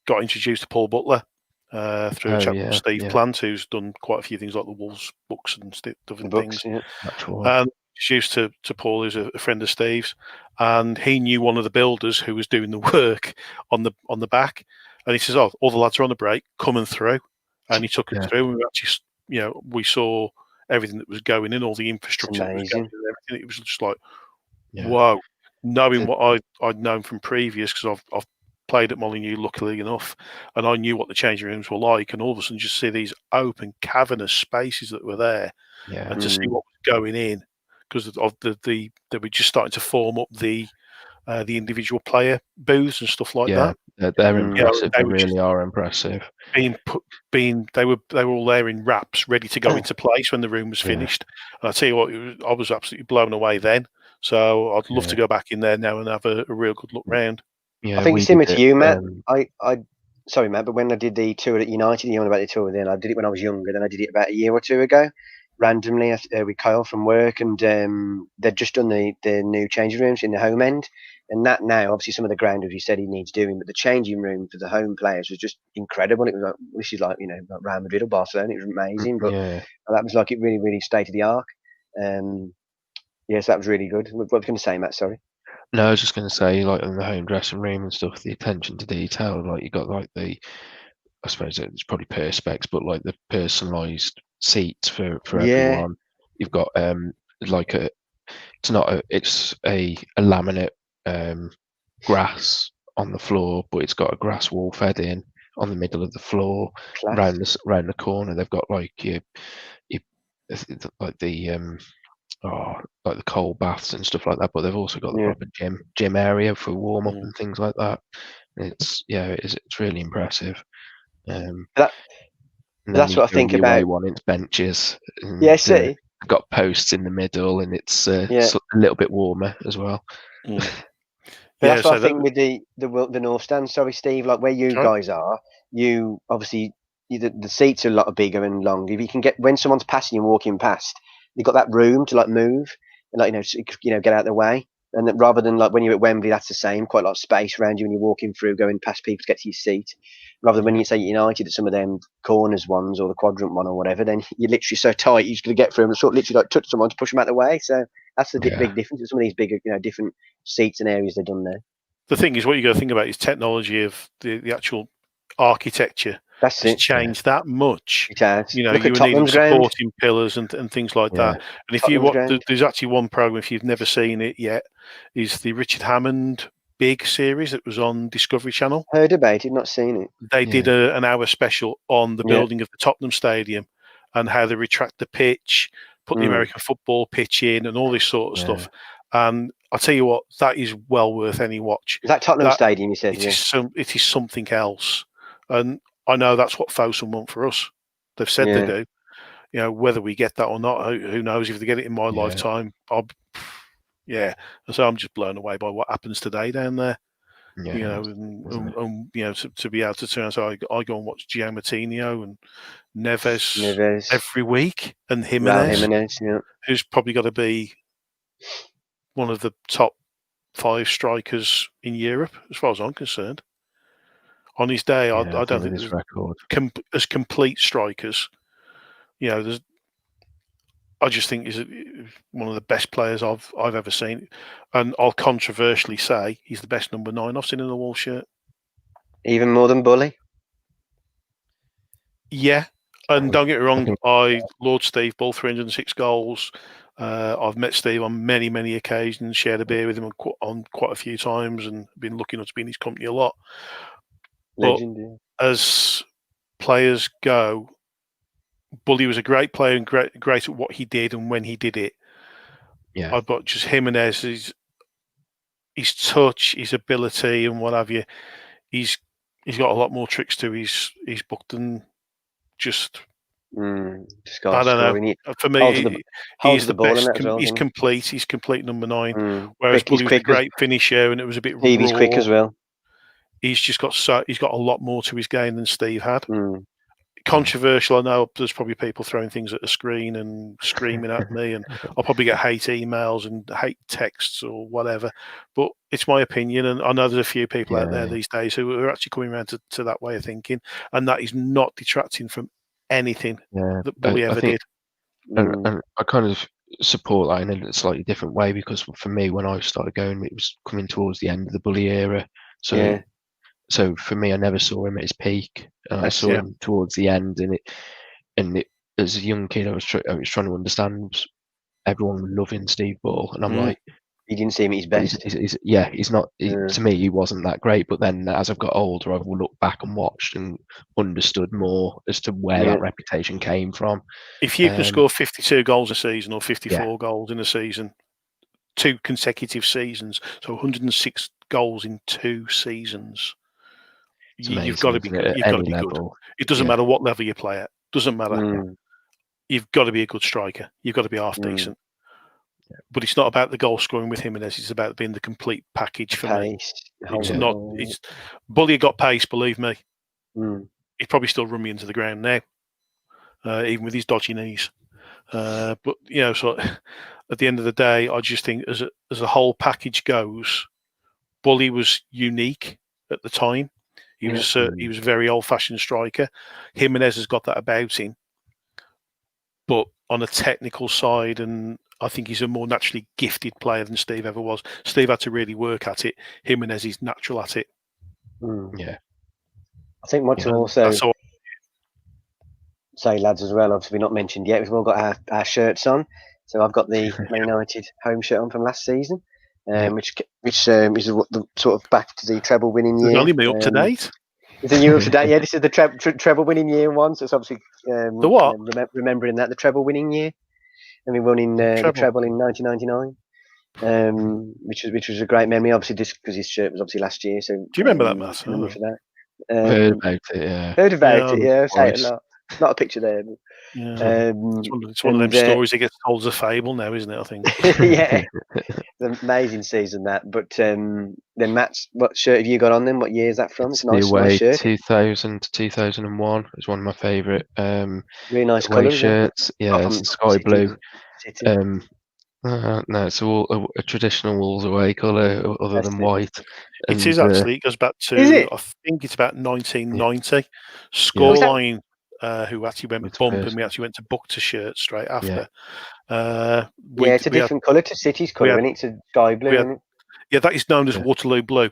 got introduced to Paul Butler through a chap called Steve Plant, who's done quite a few things like the Wolves books and different things. And introduced to Paul, who's a friend of Steve's, and he knew one of the builders who was doing the work on the back, and he says, "Oh, all the lads are on the break, coming through," and he took it through, and we actually, we saw everything that was going in, all the infrastructure that was going in, and everything. It was just like, whoa, knowing what I'd known from previous, because I've played at Molineux, luckily enough, and I knew what the changing rooms were like, and all of a sudden just see these open cavernous spaces that were there, and to see what was going in, because of they were just starting to form up the the individual player booths and stuff like Yeah, that. they're impressive. they They were really are impressive. they were all there in wraps, ready to go into place when the room was finished. And I tell you what, I was absolutely blown away then. So I'd love to go back in there now and have a real good look round. Yeah, I think it's similar to you, Matt. Sorry, Matt, but when I did the tour at United, you know about the tour then, I did it when I was younger, then I did it about a year or two ago, randomly with Kyle from work, and they'd just done the new changing rooms in the home end, and that now, obviously some of the groundwork he said he needs doing, but the changing room for the home players was just incredible. It was like, this is like, you know, like Real Madrid or Barcelona, it was amazing, but that was like it really, really state of the art. Yes, that was really good. What was going to say, Matt? Sorry. No, I was just going to say, like in the home dressing room and stuff, the attention to detail, like you got like I suppose it's probably perspex, but like the personalised seats for everyone. You've got like it's a laminate grass on the floor, but it's got a grass wall fed in on the middle of the floor. Round the corner, they've got like like the cold baths and stuff like that, but they've also got the proper gym area for warm up and things like that. It's really impressive. That's what I think about. It's benches. And, see, got posts in the middle, and it's a little bit warmer as well. That's what I think with the North Stand. Sorry, Steve. Like where you guys are, you obviously the seats are a lot bigger and longer. If you can get when someone's passing and walking past, you've got that room to like move and like get out of the way. And that rather than like when you're at Wembley, that's the same, quite a lot of space around you when you're walking through, going past people to get to your seat. Rather than when you say United at some of them corners ones or the quadrant one or whatever, then you're literally so tight you're just going to get through and sort of literally like touch someone to push them out of the way. So that's the big difference. Some of these bigger, different seats and areas they've done there. The thing is, what you got to think about is technology of the actual architecture. That's it's changed that much. It has. You were needing supporting pillars and things like that. And if you want, there's actually one program, if you've never seen it yet, is the Richard Hammond Big series that was on Discovery Channel. Heard about it, not seen it. They did an hour special on the building of the Tottenham Stadium and how they retract the pitch, put the American football pitch in, and all this sort of stuff. And I'll tell you what, that is well worth any watch. Is that Tottenham Stadium, you said? It is something else. And I know that's what Fosun want for us. They've said they do. Whether we get that or not, who knows? If they get it in my lifetime, so I'm just blown away by what happens today down there. To be able to turn. So I go and watch Gianmartino and Neves every week, and Jimenez, who's probably got to be one of the top 5 strikers in Europe, as far as I'm concerned. On his day, I don't think there's as complete strikers. I just think he's one of the best players I've ever seen, and I'll controversially say he's the best number 9 I've seen in a Wall shirt. Even more than Bully. Yeah, and don't get me wrong, Lord Steve Bull, 306 goals. I've met Steve on many, many occasions, shared a beer with him on quite a few times, and been lucky enough to be in his company a lot. Legend, but as players go, Bully was a great player and great at what he did and when he did it. Yeah, but just Jimenez, his touch, his ability, and what have you, he's got a lot more tricks to his book than just. I don't know. For me, he's the best. He's complete. He's complete number 9. Whereas Bully was a great finisher, and it was a bit raw. He's quick as well. He's got a lot more to his game than Steve had. Controversial, I know. There's probably people throwing things at the screen and screaming at me, and I'll probably get hate emails and hate texts or whatever. But it's my opinion, and I know there's a few people out there these days who are actually coming around to that way of thinking, and that is not detracting from anything that Bully ever did. And I kind of support that in a slightly different way, because for me, when I started going, it was coming towards the end of the Bully era. So for me, I never saw him at his peak. I saw him towards the end, and it as a young kid, I was trying to understand everyone loving Steve Bull, and I'm like, you didn't see him at his best. He's not. To me, he wasn't that great. But then, as I've got older, I've looked back and watched and understood more as to where that reputation came from. If you can score 52 goals a season or 54 goals in a season, 2 consecutive seasons. So 106 goals in 2 seasons. You've got to be good. You've got to be good. It doesn't matter what level you play at. Doesn't matter. You've got to be a good striker. You've got to be half decent. Yeah. But it's not about the goal scoring with Jimenez. It's about being the complete package for me. It's not. It's Bully got pace. Believe me. He'd probably still run me into the ground now, even with his dodgy knees. But so at the end of the day, I just think as a whole package goes, Bully was unique at the time. He was a very old-fashioned striker. Jimenez has got that about him, but on a technical side, and I think he's a more naturally gifted player than Steve ever was. Steve had to really work at it. Jimenez is natural at it. Yeah, I think what to also say, lads, as well. Obviously, not mentioned yet. We've all got our shirts on. So I've got the Man United home shirt on from last season. Which is the sort of back to the treble winning year. It's only me up to date. Is it you up to date? Yeah, this is the treble winning year one. So it's obviously the what? Remembering that the treble winning year, and we won in the treble in 1999, which was a great memory. Obviously, just because his shirt was obviously last year. So do you remember that, Matt? For that. Heard about it. Yeah. Heard about it. Yeah, say it a lot. Not a picture there. But, it's one of them stories that gets told as a fable now, isn't it? I think. Yeah, it's an amazing season that. But then, Matt, what shirt have you got on? Then what year is that from? It's a nice shirt. 2000 to 2001 is one of my favourite. Really nice colours. Shirts. Yeah, it's sky blue. No, it's all a traditional Wolves away colour other than white. It is actually. It goes back to. I think it's about 1990. Scoreline. Who actually went bump, and we actually went to Buckter shirt straight after. It's a different colour to City's colour, and it's a sky blue. That is known as Waterloo blue.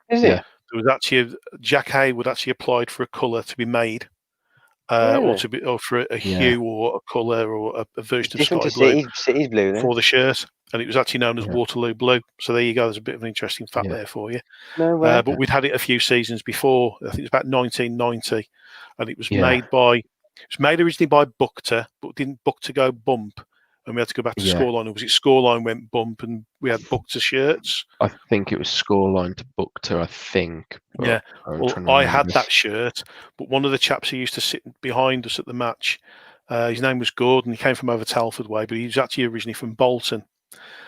Is it? There was actually Jack Haywood actually applied for a colour to be made, or for a hue or a colour or a version of sky blue. City's blue then. For the shirt, and it was actually known as Waterloo blue. So there you go. There's a bit of an interesting fact there for you. No way. But we'd had it a few seasons before. I think it was about 1990. And it was made originally by Buckter, but didn't Buckter go bump? And we had to go back to Scoreline. Or was it Scoreline went bump and we had Buckter shirts? I think it was Scoreline to Buckter, I think. Yeah. Well, I had that shirt, but one of the chaps who used to sit behind us at the match, his name was Gordon. He came from over Telford way, but he was actually originally from Bolton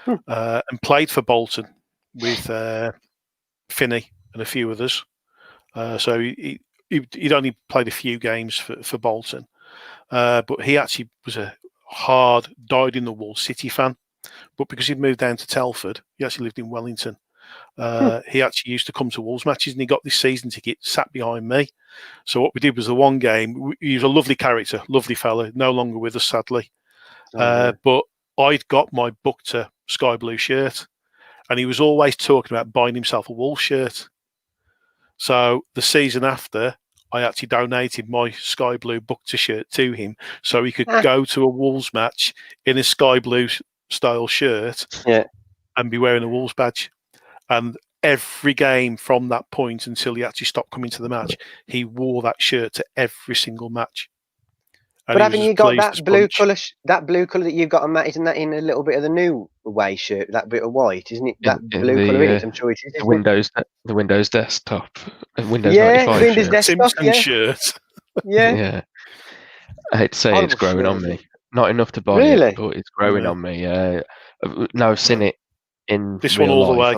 and played for Bolton with Finney and a few others. So he'd only played a few games for Bolton, but he actually was a hard, dyed-in-the-wool City fan. But because he'd moved down to Telford, he actually lived in Wellington. He actually used to come to Wolves matches, and he got this season ticket, sat behind me. So what we did was the one game, he was a lovely character, lovely fella, no longer with us, sadly. But I'd got my Buckter sky blue shirt, and he was always talking about buying himself a Wolves shirt. So the season after, I actually donated my sky blue Buckter shirt to him so he could go to a Wolves match in a sky blue style shirt and be wearing a Wolves badge. And every game from that point until he actually stopped coming to the match, he wore that shirt to every single match. And but haven't you got that blue colour? That blue colour that you've got on Matt, isn't that in a little bit of the new away shirt? That bit of white, isn't it? That blue colour in it. I'm sure it is. The Windows desktop, Windows 95 Windows desktop, shirt. Yeah. I hate to say it's growing on me. Not enough to buy it, but it's growing on me. Now I've seen it in this one all the way.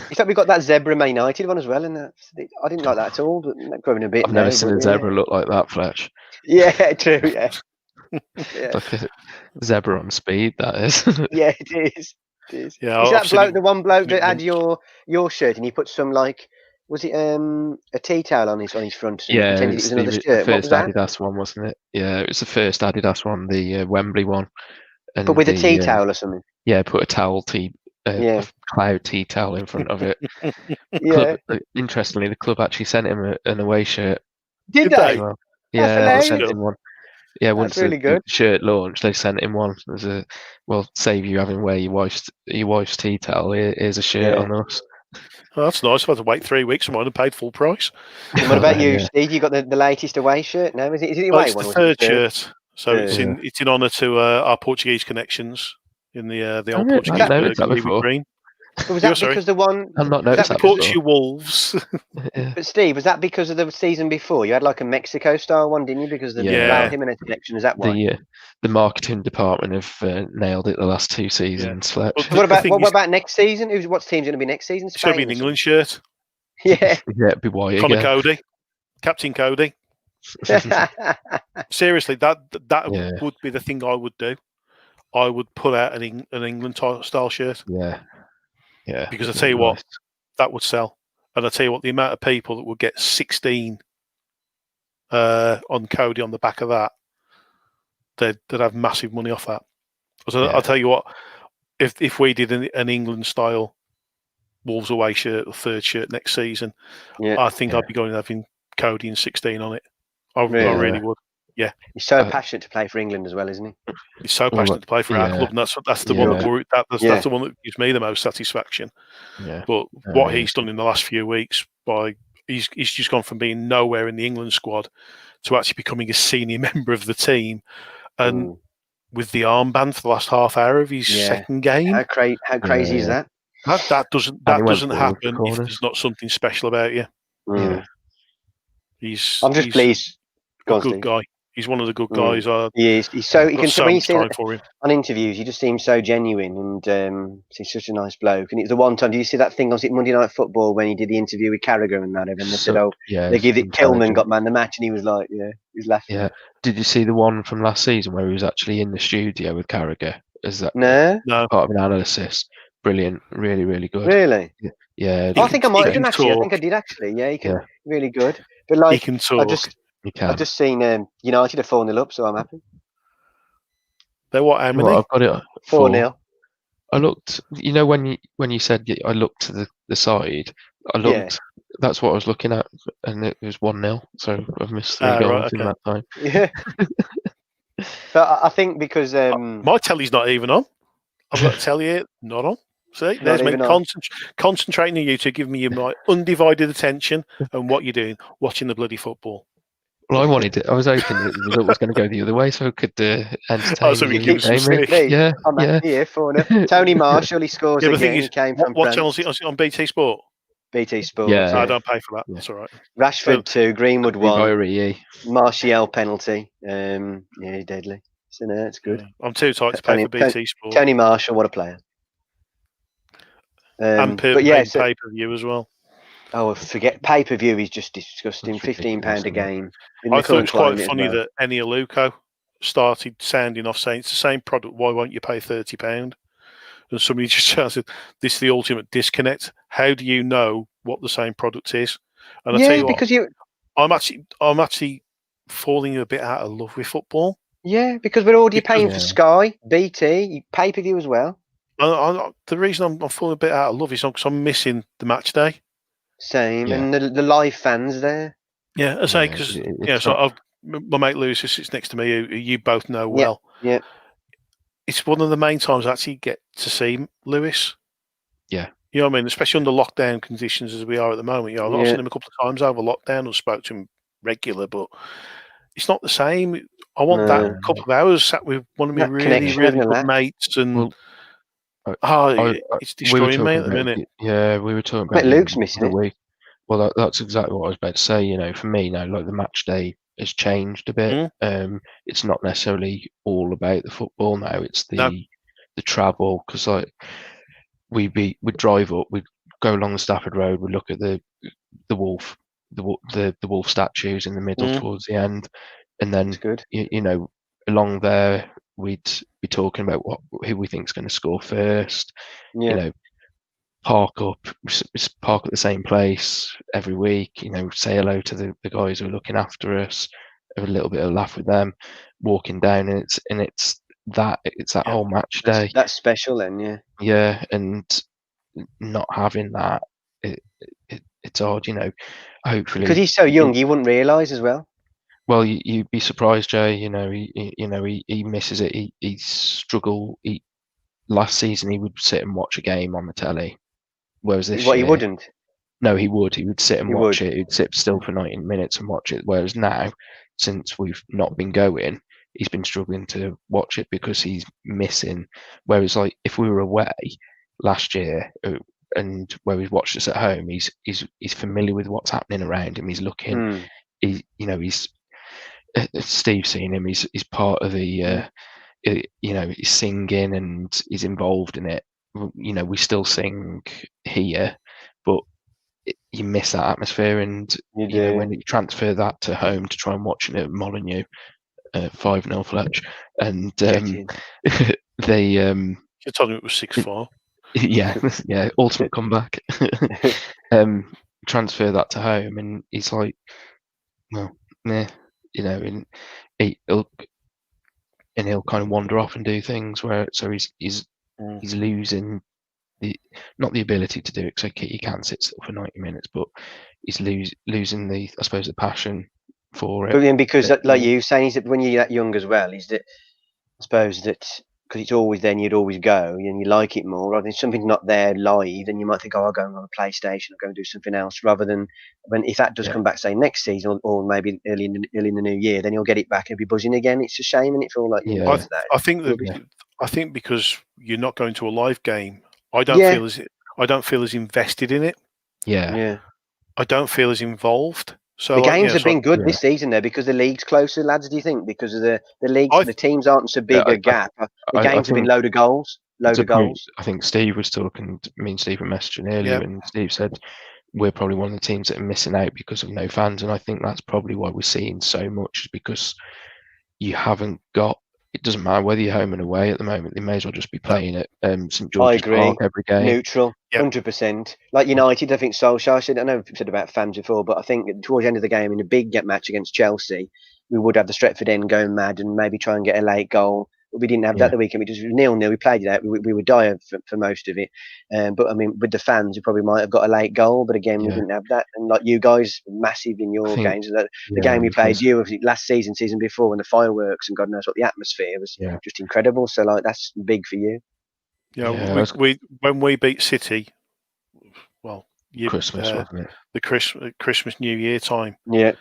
Except we got that zebra Man United one as well, and I didn't like that at all. But growing a bit. I've never seen a zebra look like that, Fletch. Yeah, true. Yeah. It's like a zebra on speed. That is. Yeah, it is. It is. Yeah, is that bloke the one bloke that had your shirt and he put some was it a tea towel on his front? So yeah, it was another shirt. The first Adidas one, wasn't it? Yeah, it was the first Adidas one, the Wembley one. And but with a tea towel or something. Yeah, put a cloud tea towel in front of it. Interestingly, the club actually sent him an away shirt. Did they? Well. Yeah, they sent him one. Yeah, once the shirt launched, they sent him one. As save you having wear your wife's tea towel. Here's a shirt on us. Oh, that's nice. I've had to wait 3 weeks for mine and paid full price. And what about you, Steve? You got the latest away shirt now? Is it away one? It's the third shirt. So it's in honour to our Portuguese connections in the Oh, old really? Portuguese I've noticed that burgundy with before. green. But was Yeah, that sorry. because the one? I've not Was noticed that that because? Portuguese before. Wolves. Yeah. But Steve, was that because of the season before? You had like a Mexico style one, didn't you? Because of the Yeah. Raul Jimenez connection. Is that why? The marketing department have nailed it the last 2 seasons, Fletch. But What the about thing what is, about next season? What team's going to be next season? it's going to be Spain. an or England shirt. something? Yeah. Yeah, it'd be white Connor again. Cody, Captain Cody. Seriously, that Yeah. would be the thing I would do. I would put out an England style shirt Yeah. because I it'd tell be you what, nice. that would sell. And I tell you what, the amount of people that would get 16 on Cody on the back of that, they'd have massive money off that. So Yeah. I'll tell you what, if we did an England style Wolves away shirt or third shirt next season, Yeah. I think Yeah. I'd be going and having Cody and 16 on it. I Really? really would. He's so Uh, passionate to play for England as well, isn't he? He's so Well, passionate to play for our yeah. club, and that's the one Yeah. that's Yeah. the one that gives me the most satisfaction. Yeah. But what he's done in the last few weeks, he's just gone from being nowhere in the England squad to actually becoming a senior member of the team, and with the armband for the last half hour of his second game. How crazy is that? That doesn't And he went doesn't forward happen for if corners. there's not something special about you. Yeah. I'm just pleased. Go a on, good Steve. guy. He's one of the good guys. He is. He's so you Got can so when you much see him time for him. on interviews, he just seems so genuine and he's such a nice bloke. And it's the one time. Do you see that thing on Monday Night Football when he did the interview with Carragher and that? And they said, "Oh, they give it Tillman got man the match," and he was like, "Yeah, he's laughing." Yeah. Did you see the one from last season where he was actually in the studio with Carragher? Is that No, part of an analysis? Brilliant. Really, really good. really. Yeah. I think I might have can done actually. I talk. think I did actually. Yeah, he can. Yeah. Really good. But like, He can talk. You can. I've just seen United are 4-0 up, so I'm happy. They're what? How many? Well, I've got it 4-0. I looked. You know when you said I looked to the side. I looked. Yeah. That's what I was looking at, and it was 1-0. So I've missed 3 Ah, goals right, in okay. that time. Yeah. But I think because My telly's not even on. I've got to tell you, not on. See, there's me even on. concentrating on you two, giving you my undivided attention and what you're doing, watching the bloody football. Well, I was hoping that the result was going to go the other way, so I could entertain so we you. give us some Amy. stick. Yeah, I'm happy here 4-0. Tony Marshall, he scores Yeah, but the again. thing He is, came from what France. channel is it on BT Sport? BT Sports. Yeah. I don't pay for that. Yeah. That's all right. Rashford 2, Greenwood 1, EE. Martial penalty. Yeah, deadly. So no, it's good. Yeah. I'm too tight to pay for BT Sport. Tony Marshall, what a player. And but yeah, so, pay-per-view as well. Oh, forget pay-per-view is just disgusting. It's £15 a ridiculous, game. I thought it was quite funny that Eni Aluko started sounding off saying it's the same product. Why won't you pay £30? And somebody just said, "This is the ultimate disconnect. How do you know what the same product is?" And I tell you what, because I'm actually falling a bit out of love with football. Yeah, because we're already paying for Yeah. Sky, BT, pay-per-view as well. The reason I'm falling a bit out of love is because I'm missing the match day. Same, Yeah. and the live fans there. Yeah, I say Yeah, because it's so my mate Lewis who sits next to me, who you both know well. Yeah. It's one of the main times I actually get to see Lewis. Yeah. You know what I mean? Especially under lockdown conditions as we are at the moment. You know, I've seen him a couple of times over lockdown and spoke to him regular, but it's not the same. I want that couple of hours sat with one of my really, really good mates, and it's destroying me at the minute. Yeah, we were talking about Luke's missing the week. Well, that's exactly what I was about to say. You know, for me now, like the match day has changed a bit. It's not necessarily all about the football now. It's the travel, because like we'd drive up, we'd go along the Stafford Road, we'd look at the wolf statues in the middle towards the end, and then you know, along there we'd be talking about who we think's going to score first. You know, park at the same place every week. You know, say hello to the guys who are looking after us, have a little bit of laugh with them, walking down, and it's that whole match day. That's special then, yeah, and not having that, it's odd, you know. Hopefully, because he's so young, he wouldn't realise as well. Well, you'd be surprised, Jay. You know, he misses it. He struggled. Last season he would sit and watch a game on the telly, whereas this year he wouldn't. No, he would. He would sit and watch it. He'd sit still for 90 minutes and watch it. Whereas now, since we've not been going, he's been struggling to watch it because he's missing. Whereas, like, if we were away last year and where we've watched us at home, he's familiar with what's happening around him. He's looking. He's Steve's seen him. He's part of the. He's singing and he's involved in it. We still sing here, but you miss that atmosphere, and when you transfer that to home to try and watch it at Molineux, 5-0 Fletch, and they you told me it was 6-4. yeah, ultimate comeback. Transfer that to home, and he's like, well, and he'll kind of wander off and do things he's losing not the ability to do it, because he can sit still for 90 minutes, but he's losing the passion for it. But then, because like you saying, is that when you're that young as well, is that I suppose that because it's always then you'd always go and you like it more. Rather than something's not there live, then you might think, I'll go on a PlayStation, I'll go and do something else. Rather than if that does come back, say next season or maybe early in the new year, then you'll get it back and be buzzing again. It's a shame, and it feel like I think because you're not going to a live game, I don't feel as invested in it. Yeah. I don't feel as involved. So the games have been good this season, though, because the league's closer, lads. Do you think because of the leagues, the teams aren't so big a gap? The games have been load of goals. I think Steve was talking. Me and Steve were messaging earlier, and Steve said we're probably one of the teams that are missing out because of no fans, and I think that's probably why we're seeing so much, because you haven't got. It doesn't matter whether you're home and away at the moment. They may as well just be playing at St George's Park every game. Neutral, 100%. Like United, I think Solskjaer, I know we've said about fans before, but I think towards the end of the game, in a big match against Chelsea, we would have the Stretford end going mad and maybe try and get a late goal. But we didn't have that the weekend. We just 0-0. We played it out. We were dire for most of it. But I mean, with the fans, we probably might have got a late goal. But again, we didn't have that. And like you guys, massive in your games. The game we played last season before, when the fireworks and God knows what, the atmosphere was just incredible. So like that's big for you. When we beat City, Christmas, wasn't it? The Christmas New Year time. Yeah.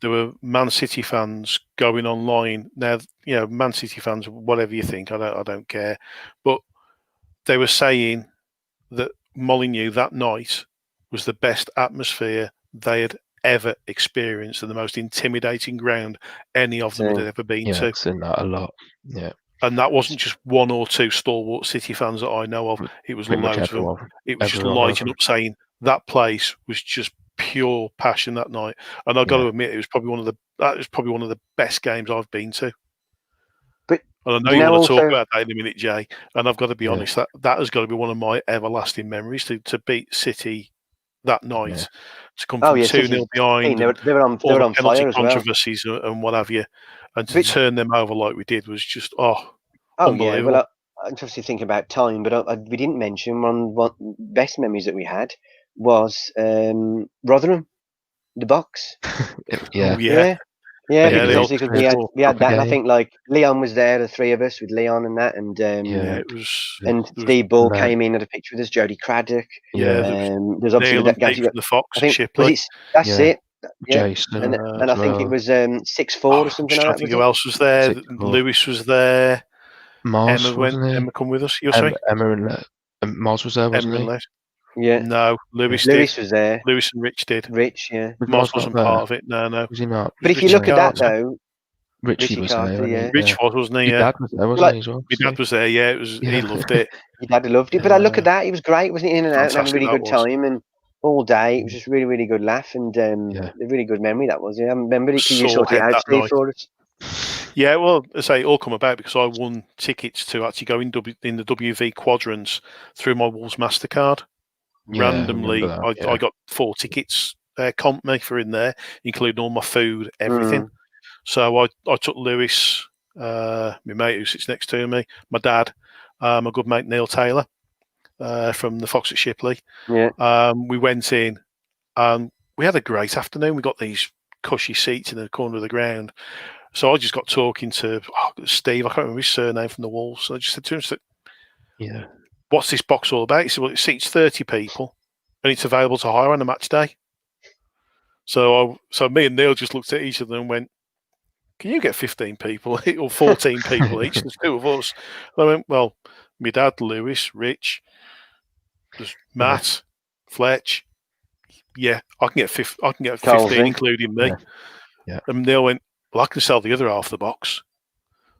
There were Man City fans going online. Now, Man City fans, whatever you think, I don't care. But they were saying that Molineux that night was the best atmosphere they had ever experienced and the most intimidating ground any of them had ever been to. I've seen that a lot. Yeah. And that wasn't just one or two stalwart City fans that I know of. It was loads of them. It was just lighting up, saying that place was just pure passion that night. And I've got to admit, it was probably one of the best games I've been to. But and I know you want to talk about that in a minute, Jay. And I've got to be honest, that has got to be one of my everlasting memories to beat City that night, to come from 2-0 behind. They were on fire as well. Controversies and what have you, and to turn them over like we did was just unbelievable. Yeah. Well, I'm obviously thinking about time, but we didn't mention one best memories that we had was Rotherham, the box. Yeah. Because we had that. And I think like Leon was there, the three of us with Leon and that, and it was. And Steve Ball came in, had a picture with us. Jody Craddock. There's obviously that guy from the Fox. Shipley. That's it. Jason, and I think it was 6-4 or something like that. I think who else was there? Lewis was there. Mars, Emma come with us. You're saying Emma and Mars was there, wasn't he? Yeah. No, Lewis was there. Lewis and Rich did. Rich, Mars wasn't part of it. No. Was he not? But if you look at that though, Richie was Carter, there. Rich wasn't he? Your dad was there, wasn't he, as well? My dad was there. Yeah, it was. He loved it. Your dad loved it. But I look at that, he was great, wasn't he? In and out, and had a really good time, and all day it was just really, really good laugh, and a really good memory that was. I remember it because you sorted it out, Steve, for us. Yeah, well, I say it all come about because I won tickets to actually go in the WV quadrants through my Wolves MasterCard. Randomly, I got 4 tickets comp me for in there, including all my food, everything. So I took Lewis, my mate who sits next to me, my dad, my good mate Neil Taylor from the Fox at Shipley. Yeah. We went in and we had a great afternoon. We got these cushy seats in the corner of the ground. So I just got talking to Steve. I can't remember his surname from the Wolves. So I just said to him, what's this box all about? He said, well, it seats 30 people and it's available to hire on a match day. So me and Neil just looked at each other and went, can you get 15 people or 14 people each? There's 2 of us. I went, well, my dad, Lewis, Rich, there's Matt, Fletch. Yeah, I can get 15, Colsey. including me. Yeah. And they all went, well, I can sell the other half of the box.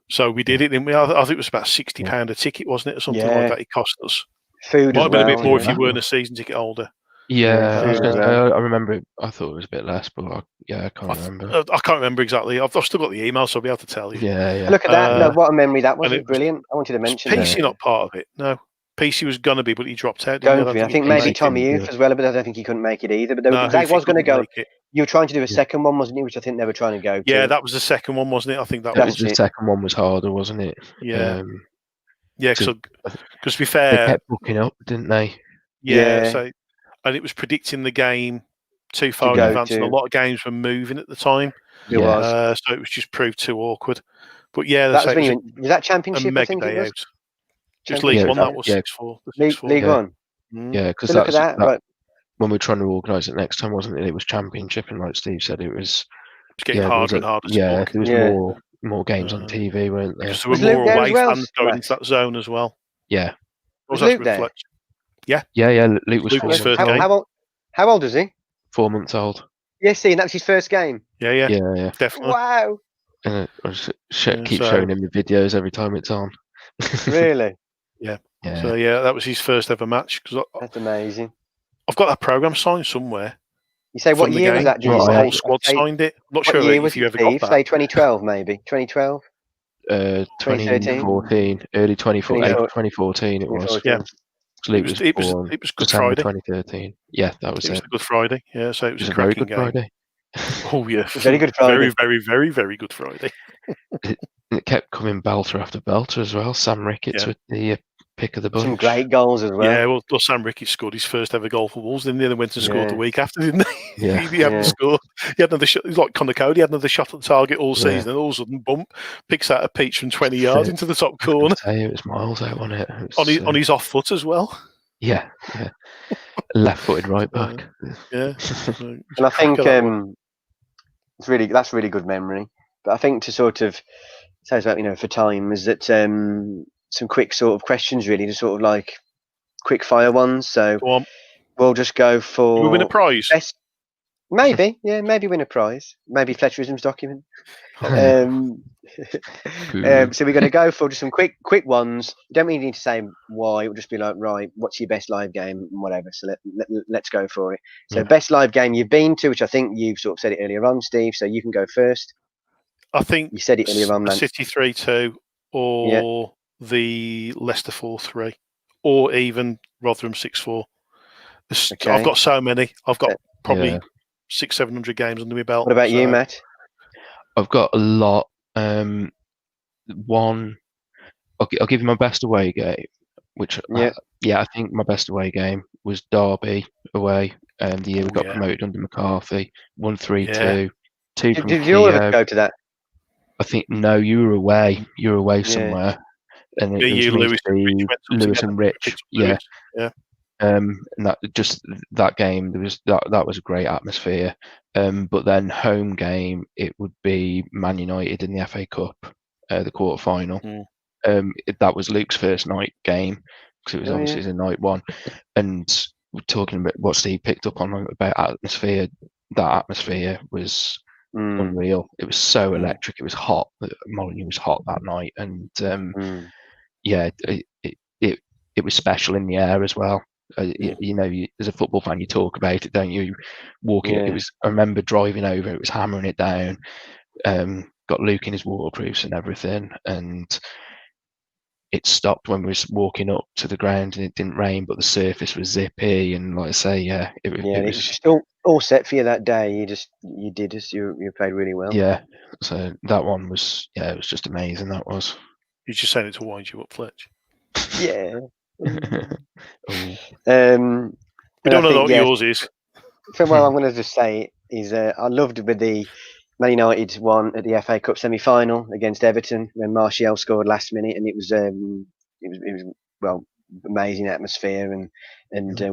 So we did it, didn't we? I think it was about £60 a ticket, wasn't it, or something like that? It cost us. Food Might as have been well. a bit more if you weren't a season ticket holder. Yeah, food as I remember it. I thought it was a bit less, but I can't remember. I can't remember exactly. I've still got the email, so I'll be able to tell you. Yeah. Look at that. No, what a memory that was. and it was Brilliant. I wanted to mention PC that. not part of it. No, PC was going to be, but he dropped out. Going to be. I think maybe he Tommy didn't do Youth it. as well, but I don't think he couldn't make it either. But No, they was going to go. make it. You were trying to do a second one, wasn't you? Which I think they were trying to go to. Yeah, that was the second one, wasn't it? I think that That was was the second one was harder, wasn't it? Yeah. Yeah, because to be They fair, kept booking up, didn't they? yeah. Yeah. So, and it was predicting the game too far in go advance, and to. a lot of games were moving at the time. It was. So it was just proved too awkward. But yeah, That was so when it was that a Championship? I mega think day it was. out. Just League Yeah, One, that was yeah. 6-4. League Yeah. One. Yeah, because So look at that. But when we were trying to organise it next time, wasn't it? It was Championship, and like Steve said, it was It's getting there harder was and harder to yeah, book. there was Yeah. more games on TV, weren't there? Because there Was were Luke more there away as well, fans going Matt? into that zone as well. Yeah, Was that Luke with there? Fletch? yeah. Luke was Luke 4 was months first old. game. How old is he? 4 months old. Yes, see, and that's his first game. Yeah, Yeah. definitely. Wow. And I just Yeah, keep so- showing him the videos every time it's on. Really? Yeah. So yeah, that was his first ever match. Because That's amazing. I've got that program signed somewhere. You say what from the year was game. that? Did you Right, The say? whole squad Say- signed it. I'm not What sure year was if you it, ever got Steve? that. Say 2012, maybe 2012. 2014, early 2014 it was. Yeah. So Luke was It was born Good December Friday. 2013. Yeah, that was It was it. a Good Friday. Yeah, so it It was was a a very cracking good game. Friday. Oh yeah, Very good Friday. Very, very, very good Friday. It kept coming belter after belter as well. Sam Ricketts Yeah. with the pick of the bunch. Some great goals as well. Yeah, well, Sam Ricketts scored his first ever goal for Wolves, didn't he? Then went and scored the Yeah. week after, didn't he? Yeah. he hadn't scored. He had another shot. He was like Connor Cody. He had another shot at target all Yeah. season, and all of a sudden, bump, picks out a peach from 20 yards into the top corner It was miles out on it. It was, on his off foot as well. yeah. Left-footed right back. Yeah, And I think that's really good memory. But I think to sort of say about for time is that some quick sort of questions really, to sort of like quick fire ones. So Go on. we'll just go for We win a prize. best. Maybe win a prize. Maybe Fletcherism's document. So we're going to go for just some quick ones. You don't really need to say why. It'll just be like, right, what's your best live game and whatever. So let's go for it. So best live game you've been to, which I think you've sort of said it earlier on, Steve. So you can go first. I think You said it earlier on, man. City 3-2 or the Leicester 4-3 or even Rotherham 6-4. Okay. I've got so many. I've got probably Yeah. 600-700 games under my belt. What about you, Matt? I've got a lot. One, I'll give you my best away game, which I think my best away game was Derby away, the year we got promoted under McCarthy. 1 3-2. 2 from Did you all of Keogh. it go to that? I think no, you were away. You were away somewhere, and it was you, me, Lewis, Steve, Lewis and Rich. Yeah. Yeah. And that game, there was that was a great atmosphere. But then home game, it would be Man United in the FA Cup, the quarter final. That was Luke's first night game because it was obviously the night one. And we're talking about what Steve picked up on about atmosphere. That atmosphere was unreal. It was so electric. It was hot. Molineux was hot that night, and it was special in the air as well. As a football fan, you talk about it, don't you? Walking, it was. I remember driving over. It was hammering it down. Got Luke in his waterproofs and everything, and it stopped when we was walking up to the ground, and it didn't rain, but the surface was zippy, and like I say, it was just all set for you that day. You played really well. Yeah, so that one was it was just amazing. That was. You're just saying it to wind you up, Fletch. Yeah. We don't know what yours is. Well, I'm going to just say is I loved with the Man United one at the FA Cup semi-final against Everton when Martial scored last minute, and it was amazing atmosphere and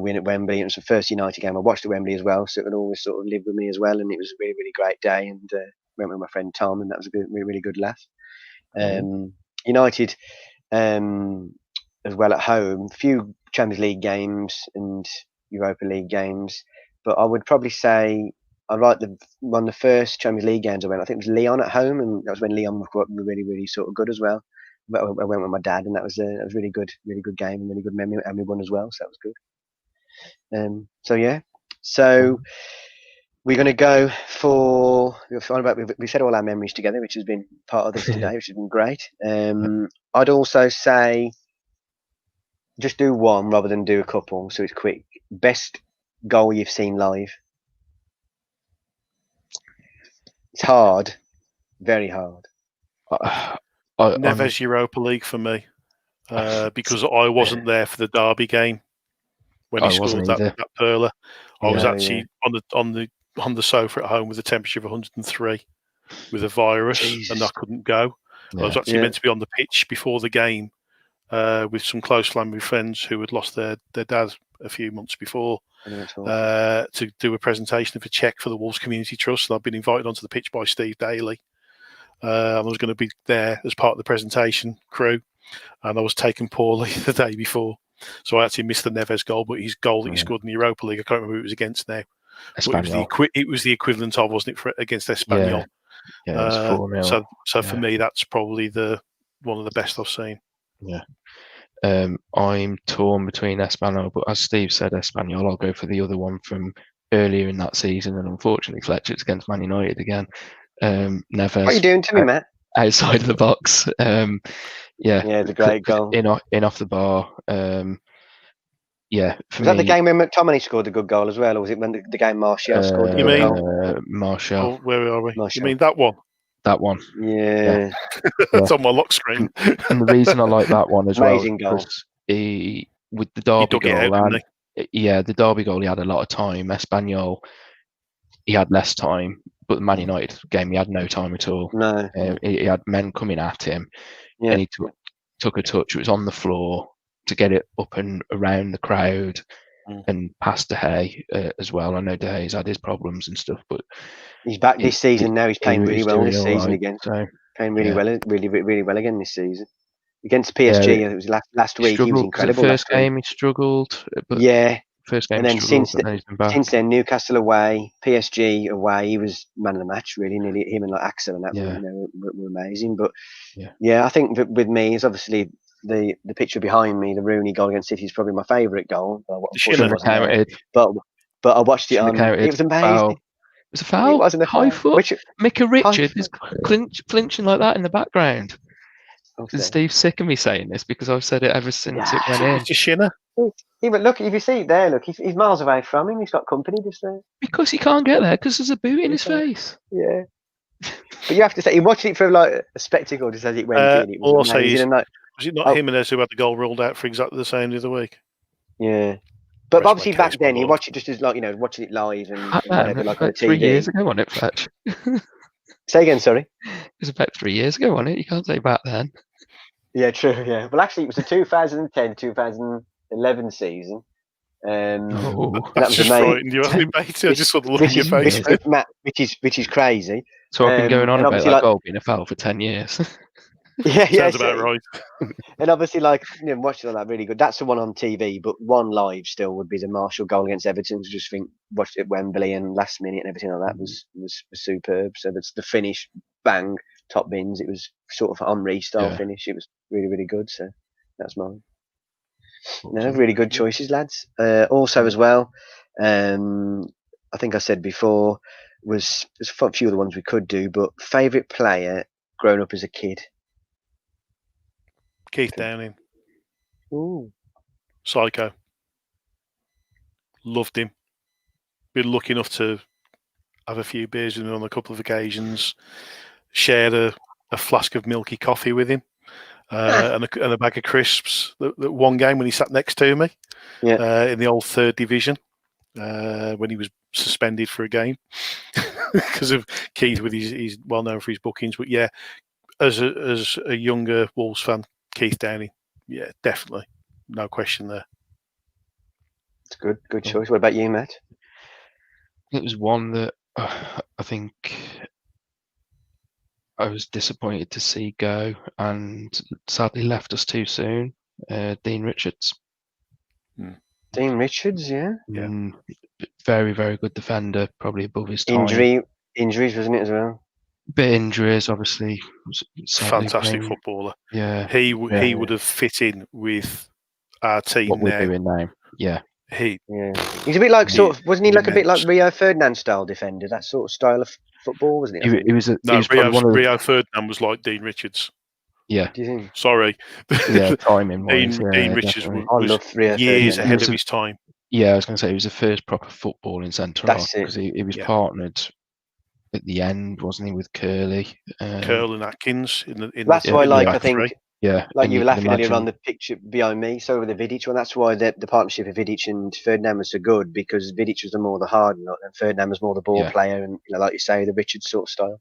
win at Wembley. It was the first United game I watched at Wembley as well, so it would always sort of live with me as well. And it was a really, really great day, and went with my friend Tom, and that was a really, really good laugh. United as well at home, few Champions League games and Europa League games, but I would probably say I like one of the first Champions League games I went. I think it was Lyon at home, and that was when Lyon were really, really sort of good as well. But I went with my dad, and that was really good game, and really good memory, and we won as well, so that was good. So yeah, so we're going to go for. We said all our memories together, which has been part of this today, which has been great. I'd also say just do one rather than do a couple, so it's quick. Best goal you've seen live. It's hard, very hard. Neves Europa League for me, because I wasn't there for the Derby game when he scored that perler. I was actually on the sofa at home with a temperature of 103 with a virus, and I couldn't go. I was actually meant to be on the pitch before the game with some close family friends who had lost their dad a few months before to do a presentation of a cheque for the Wolves Community Trust. And I've been invited onto the pitch by Steve Daly. I was going to be there as part of the presentation crew, and I was taken poorly the day before. So I actually missed the Neves goal, but his goal that he scored in the Europa League, I can't remember who it was against now. It was the equivalent of, wasn't it, against Espanyol? Yeah, it was 4-0. So for me, that's probably one of the best I've seen. Yeah. I'm torn between Espanyol, but as Steve said, Espanyol, I'll go for the other one from earlier in that season, and unfortunately, Fletcher, it's against Man United again. Neves. What are you doing to me, Matt? Outside of the box. Yeah, it's a great goal. In off the bar. Yeah, was that the game when McTominay scored a good goal as well, or was it when the game Martial scored a good goal? Martial. Oh, where are we? Martial. You mean that one? That one. Yeah. It's on my lock screen. And the reason I like that one as Amazing well, goal. With the Derby goal, the Derby goal, he had a lot of time. Espanyol, he had less time, but the Man United game, he had no time at all. No. He had men coming at him, and he took a touch. It was on the floor to get it up and around the crowd and past De Gea as well. I know De Gea's had his problems and stuff, but he's back this season now. He's playing really well this season again. So, playing really well, really well again this season. Against PSG, it was last week. He was incredible. The first game he struggled, but first game, and then since then, Newcastle away, PSG away, he was man of the match. Really, nearly him and Axel and that were amazing. But I think that with me is obviously the picture behind me, the Rooney goal against City is probably my favourite goal. But I watched it on. It was amazing. Foul. It was a foul. It wasn't a high foul. foot. Micah Richards is flinching like that in the background. And Steve's sick of me saying this because I've said it ever since it went in. It's a shinner. But look, if you see it there, look, he's miles away from him. He's got company just there. Because he can't get there because there's a boot in his face. Yeah. But you have to say, he watched it for like a spectacle just as it went in. It was amazing. Was it not Jimenez who had the goal ruled out for exactly the same the other week? Yeah. But obviously back then, you watch it just as like, watching it live and whatever, like on TV. 3 years ago, wasn't it, Fletch? Say again, sorry. It was about 3 years ago, wasn't it? You can't say back then. Yeah, true. Yeah. Well, actually, it was the 2010-2011 season. That was just frightened you, hasn't it, Beatty? I just saw the look in your face. Which is crazy. So I've been going on about that goal being a foul for 10 years. Sounds about right. And obviously, watching all that really good. That's the one on TV, but one live still would be the Martial goal against Everton. I just think watched it at Wembley and last minute and everything like that was superb. So that's the finish, bang, top bins. It was sort of Henry style finish. It was really, really good. So that's mine. No, really good choices, lads. Also, as well, I think I said before, there's a few other ones we could do, but favourite player growing up as a kid. Keith Downing. Ooh. Psycho. Loved him. Been lucky enough to have a few beers with him on a couple of occasions. Shared a flask of milky coffee with him. And a bag of crisps. That one game when he sat next to me in the old third division when he was suspended for a game because of Keith. He's well known for his bookings, but as a younger Wolves fan, Keith Downing, definitely, no question there. It's good choice. What about you, Matt? It was one that I think I was disappointed to see go, and sadly left us too soon. Dean Richards. Dean Richards, yeah. Very, very good defender, probably above his time. Injuries, wasn't it, as well? Bit injuries, obviously. Sadly, Fantastic footballer. Yeah. He would have fit in with our team what now. we're doing now. Yeah. He's a bit like wasn't he like a bit like Rio Ferdinand style defender? That sort of style of football, wasn't it? Rio Ferdinand was like Dean Richards. Yeah. Do you think? Sorry. Yeah, timing wise. Dean Richards was years ahead of his time. Yeah, I was going to say he was the first proper footballing centre half because he was partnered at the end, wasn't he, with Curly? Curl and Atkins. That's why, I think. Yeah, like you were laughing earlier on the picture behind me, so with the Vidic one, that's why the partnership of Vidic and Ferdinand was so good, because Vidic was more the hard nut and Ferdinand was more the ball player, and like you say, the Richards sort of style.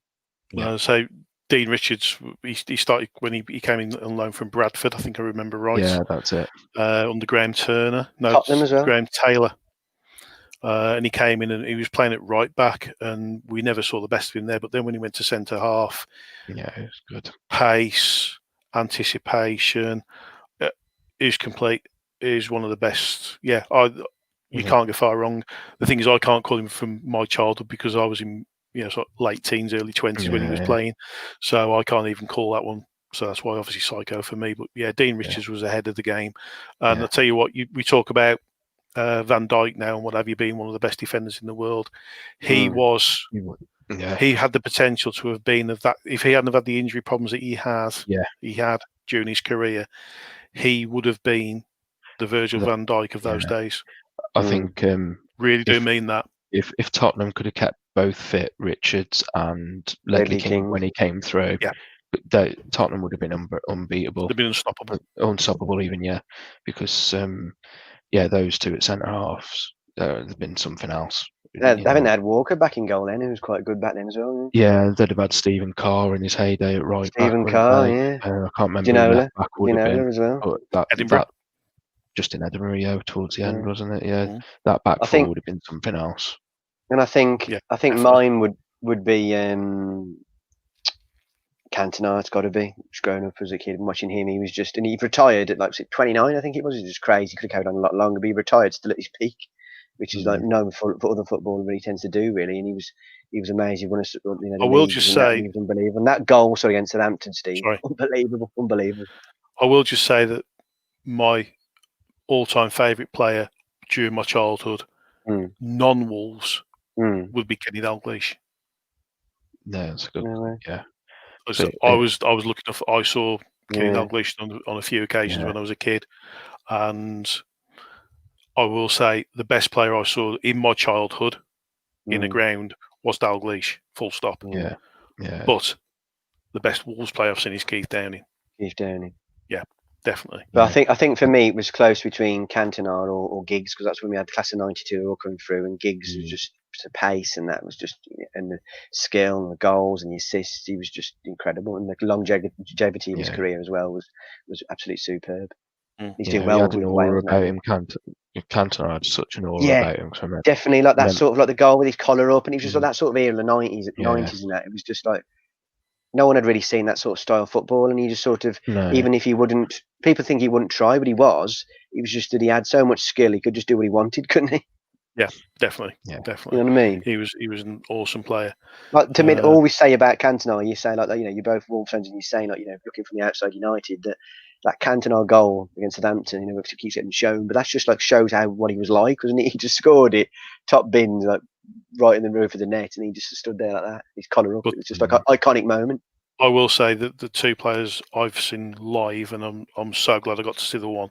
So Dean Richards, he started when he came in on loan from Bradford, I think I remember right. Yeah, that's it. Under Graham Turner, Tottenham as well. Graham Taylor, and he came in and he was playing at right back, and we never saw the best of him there. But then when he went to centre half, yeah, it was good. Pace, anticipation, is complete. Is one of the best. Yeah, you can't go far wrong. The thing is, I can't call him from my childhood because I was in sort of late teens, early 20s when he was playing, so I can't even call that one. So that's why obviously Psycho for me. But yeah, Dean Richards was ahead of the game, and I'll tell you what, we talk about Van Dijk now and what have you, being one of the best defenders in the world. He was. He had the potential to have been of that if he hadn't have had the injury problems that he had during his career. He would have been the Virgil van Dijk of those days. I think really do mean that. If Tottenham could have kept both fit, Richards and Ledley King when he came through, Tottenham would have been unbeatable. They'd been unstoppable even, because those two at centre halves, there's been something else. Haven't they had Walker back in goal then, who was quite good back then as well? Yeah, they'd have had Stephen Carr in his heyday at right back. Stephen Carr, I can't remember. Ginola as well. Edinburgh. Just in Edinburgh, towards the end, wasn't it? Yeah, that back four would have been something else. And I think mine would be Cantona. It's got to be. Just growing up as a kid and watching him, he was just, and he retired at 29, I think it was. It was just crazy. He could have carried on a lot longer, but he retired still at his peak, which is like known for other football that he tends to do really. And he was amazing. I will just say, he was unbelievable. And that goal against Southampton, Steve, unbelievable. I will just say that my all-time favourite player during my childhood, non-Wolves, would be Kenny Dalglish. No, that's a good one. Yeah. I was looking up. I saw Kenny Dalglish on a few occasions when I was a kid, and I will say the best player I saw in my childhood in the ground was Dalglish. Full stop. Yeah. But the best Wolves player I've seen is Keith Downing. Yeah, definitely. But I think for me it was close between Cantona or Giggs, because that's when we had the class of '92 all coming through, and Giggs was just the pace, and that was just, and the skill and the goals and the assists. He was just incredible, and the longevity of his career as well was absolutely superb. He's doing well. He had an aura about him. Cantona had such an aura about him. Definitely, like that sort of like the goal with his collar up, and he was just like that sort of era in the '90s, and that it was just like no one had really seen that sort of style of football, and he just sort of even if he wouldn't, people think he wouldn't try, but he was just that he had so much skill, he could just do what he wanted, couldn't he? Yeah, definitely. Definitely. You know what I mean? He was an awesome player. Like to me, I always say about Cantona, you say like, you're both Wolves fans, and you say like, looking from the outside United, that Cantona goal against Southampton, it keeps getting shown, but that's just like shows what he was like, wasn't it? He just scored it, top bins, like right in the roof of the net, and he just stood there like that, his collar up. It was just like an iconic moment. I will say that the two players I've seen live, and I'm so glad I got to see the one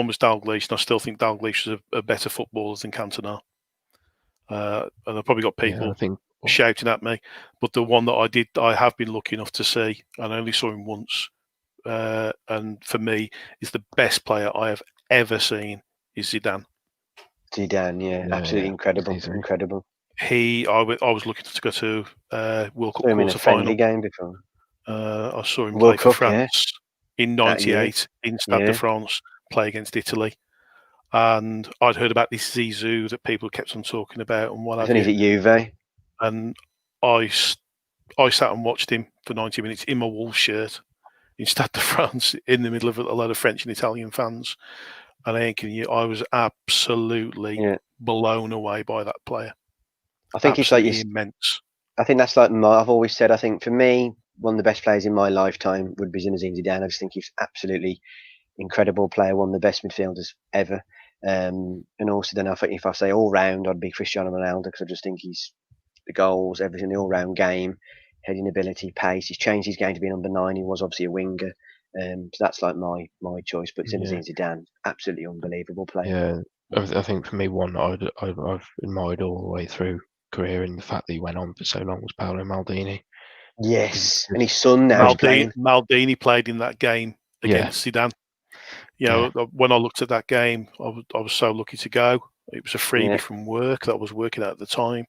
was Dalglish, and I still think Dalglish was a better footballer than Cantona. And I've probably got people shouting at me, but the one that I have been lucky enough to see, and I only saw him once, and for me is the best player I have ever seen is Zidane. Absolutely incredible. I was looking to go to World Cup quarter final game before. I saw him play for France in '98 in Stade de France, play against Italy, and I'd heard about this Zizou that people kept on talking about and what have you. He's at Juve, and I I sat and watched him for 90 minutes in my Wolves shirt in Stade de France in the middle of a lot of French and Italian fans. And I was absolutely blown away by that player. I think absolutely it's like immense. I think that's like I've always said. I think for me, one of the best players in my lifetime would be Zinedine Zidane. I just think he's absolutely incredible player, one of the best midfielders ever. And also, then if I say all round, I'd be Cristiano Ronaldo, because I just think he's the goals, everything, the all round game, heading ability, pace. He's changed his game to be number 9. He was obviously a winger. So that's like my choice. But Zinedine Zidane, absolutely unbelievable player. Yeah, I think for me, one that I've admired all the way through career, and the fact that he went on for so long, was Paolo Maldini. Yes, and his son now is playing. Maldini played in that game against Zidane. You know, when I looked at that game, I was so lucky to go. It was a freebie from work that I was working at the time.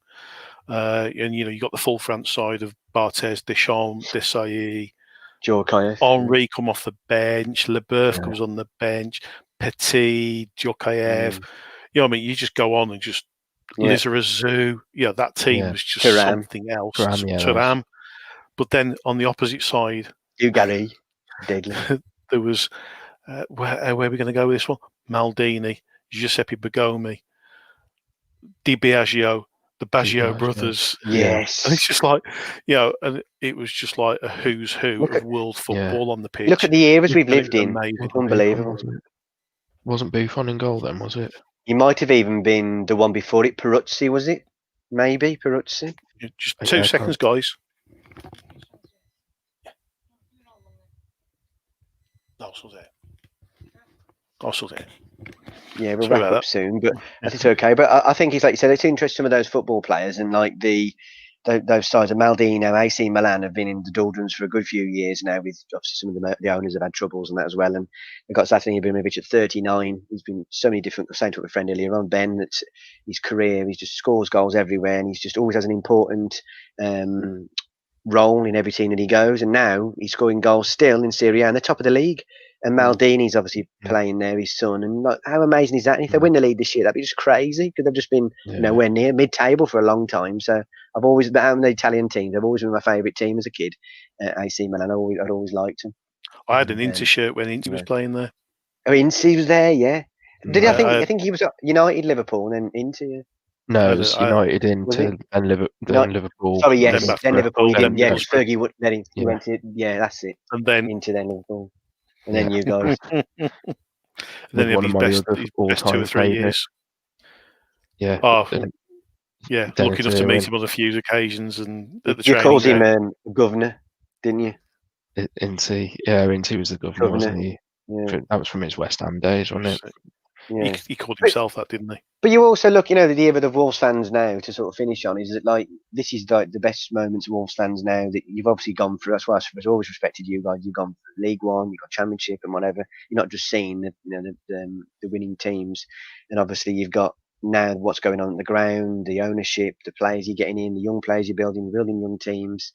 And, you know, you got the full France side of Barthez, Deschamps, Desailly, Djorkaeff. Henry come off the bench, Leboeuf comes on the bench, Petit, Djorkaeff. You know what I mean? You just go on and just Lizarazu. Yeah, that team was just something else. Thuram. But then on the opposite side, Gary, deadly. There was where are we going to go with this one? Maldini, Giuseppe Bergomi, Di Biagio, the Baggio brothers. Yes. And it's just like, you know, and it was just like a who's who of world football on the pitch. Look at the eras we've lived in. Unbelievable. Wasn't Buffon in goal then, was it? He might have even been the one before it, Peruzzi, was it? Maybe Peruzzi. Just 2 seconds, guys. Also there. Yeah, we'll wrap up soon, but it's okay. But I think it's like you said, it's interesting some of those football players, and like those sides of Maldini, AC Milan have been in the doldrums for a good few years now. With obviously some of the owners have had troubles and that as well. And they've got Zlatan Ibrahimovic at 39. He's been so many different. I was saying to a friend earlier on, Ben, that his career, he just scores goals everywhere, and he's just always has an important role in every team that he goes. And now he's scoring goals still in Serie A, and the top of the league. And Maldini's obviously playing there, his son. And like, how amazing is that? And if they win the league this year, that'd be just crazy, because they've just been nowhere near mid-table for a long time. So I've always been the Italian team. They've always been my favourite team as a kid. AC Milan, I'd always liked them. I had an Inter shirt when Inter was playing there. Oh, Inter was there, yeah. Did he? I think he was United, Liverpool, and then Inter. Yeah. No, it was United, Inter, and Liverpool. Sorry, yes, then Liverpool. He didn't. Yeah, Fergie went to. Yeah, that's it. And then Inter, then Liverpool. And then you guys. And then he had his best 2 or 3 years. Yeah. Oh, yeah. Lucky enough to meet him on a few occasions, and at the you called him governor, didn't you? Inti was the governor, wasn't he? Yeah. That was from his West Ham days, wasn't it? Yeah. He called himself that, didn't he? But you also look, the idea of the Wolves fans now, to sort of finish on, is that like this is like the best moments of Wolves fans now that you've obviously gone through. That's why I've always respected you guys. You've gone through League One, you've got Championship, and whatever. You're not just seeing the winning teams, and obviously you've got now what's going on the ground, the ownership, the players you're getting in, the young players you're building young teams.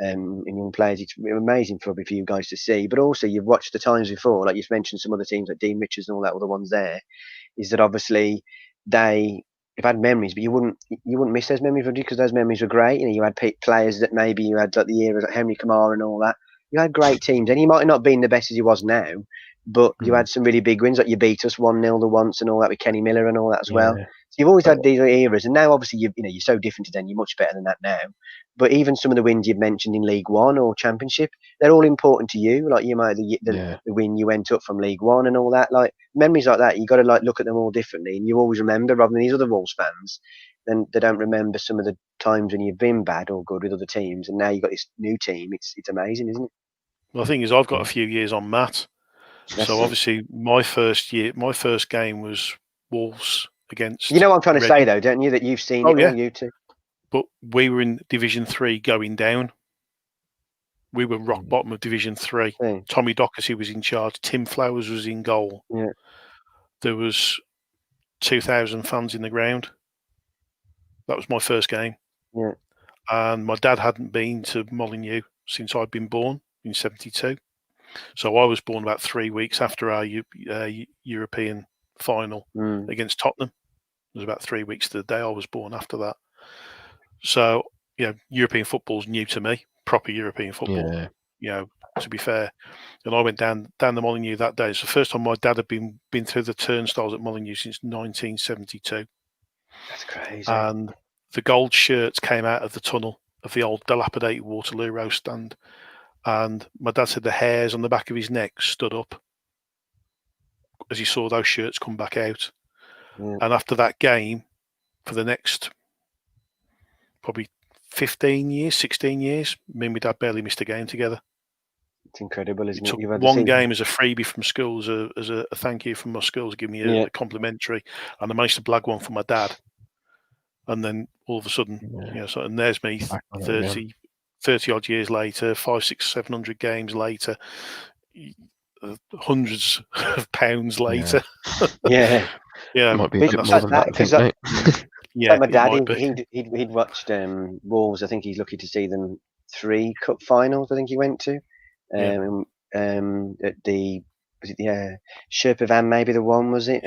And young players, it's amazing for you guys to see. But also, you've watched the times before, like you've mentioned some other teams like Dean Richards and all that, other ones there. Is that obviously they have had memories, but you wouldn't miss those memories, would you? Because those memories were great. You had players that maybe you had like the era like Henry Kamara and all that. You had great teams, and he might not have been the best as he was now, but you had some really big wins. Like you beat us 1-0 the once and all that with Kenny Miller and all that as well. So you've always had these eras, and now obviously you're so different to then. You're much better than that now. But even some of the wins you've mentioned in League One or Championship, they're all important to you. Like you might the win you went up from League One and all that. Like memories like that, you got to like look at them all differently, and you always remember, rather than these other Wolves fans, then they don't remember some of the times when you've been bad or good with other teams, and now you've got this new team. It's amazing, isn't it? Well, the thing is, I've got a few years on Matt. So obviously, my first game was Wolves against. You know what I'm trying to say, though, don't you? That you've seen it all, you two. But we were in Division 3 going down. We were rock bottom of Division 3. Yeah. Tommy Docherty was in charge. Tim Flowers was in goal. Yeah. There was 2,000 fans in the ground. That was my first game. Yeah. And my dad hadn't been to Molineux since I'd been born in 1972. So I was born about 3 weeks after our European final against Tottenham. It was about 3 weeks to the day I was born after that. So European football's new to me, proper European football. Yeah. To be fair, and I went down the Molineux that day. It's the first time my dad had been through the turnstiles at Molineux since 1972. That's crazy. And the gold shirts came out of the tunnel of the old dilapidated Waterloo row stand, and my dad said the hairs on the back of his neck stood up as he saw those shirts come back out. Yeah. And after that game, for the next probably 15 years, 16 years, me and my dad barely missed a game together. It's incredible, isn't it? Took one game as a freebie from school, as a thank you from my school to give me a complimentary, and I managed to blag one for my dad. And then all of a sudden, and there's me 30 odd years later, 500, 600, 700 games later, hundreds of pounds later. Yeah. Might be a bit more than that, I think, mate. Yeah, like my dad, he'd watched Wolves. I think he's lucky to see them 3 cup finals. I think he went to. At the Sherpa Van, maybe the one, was it?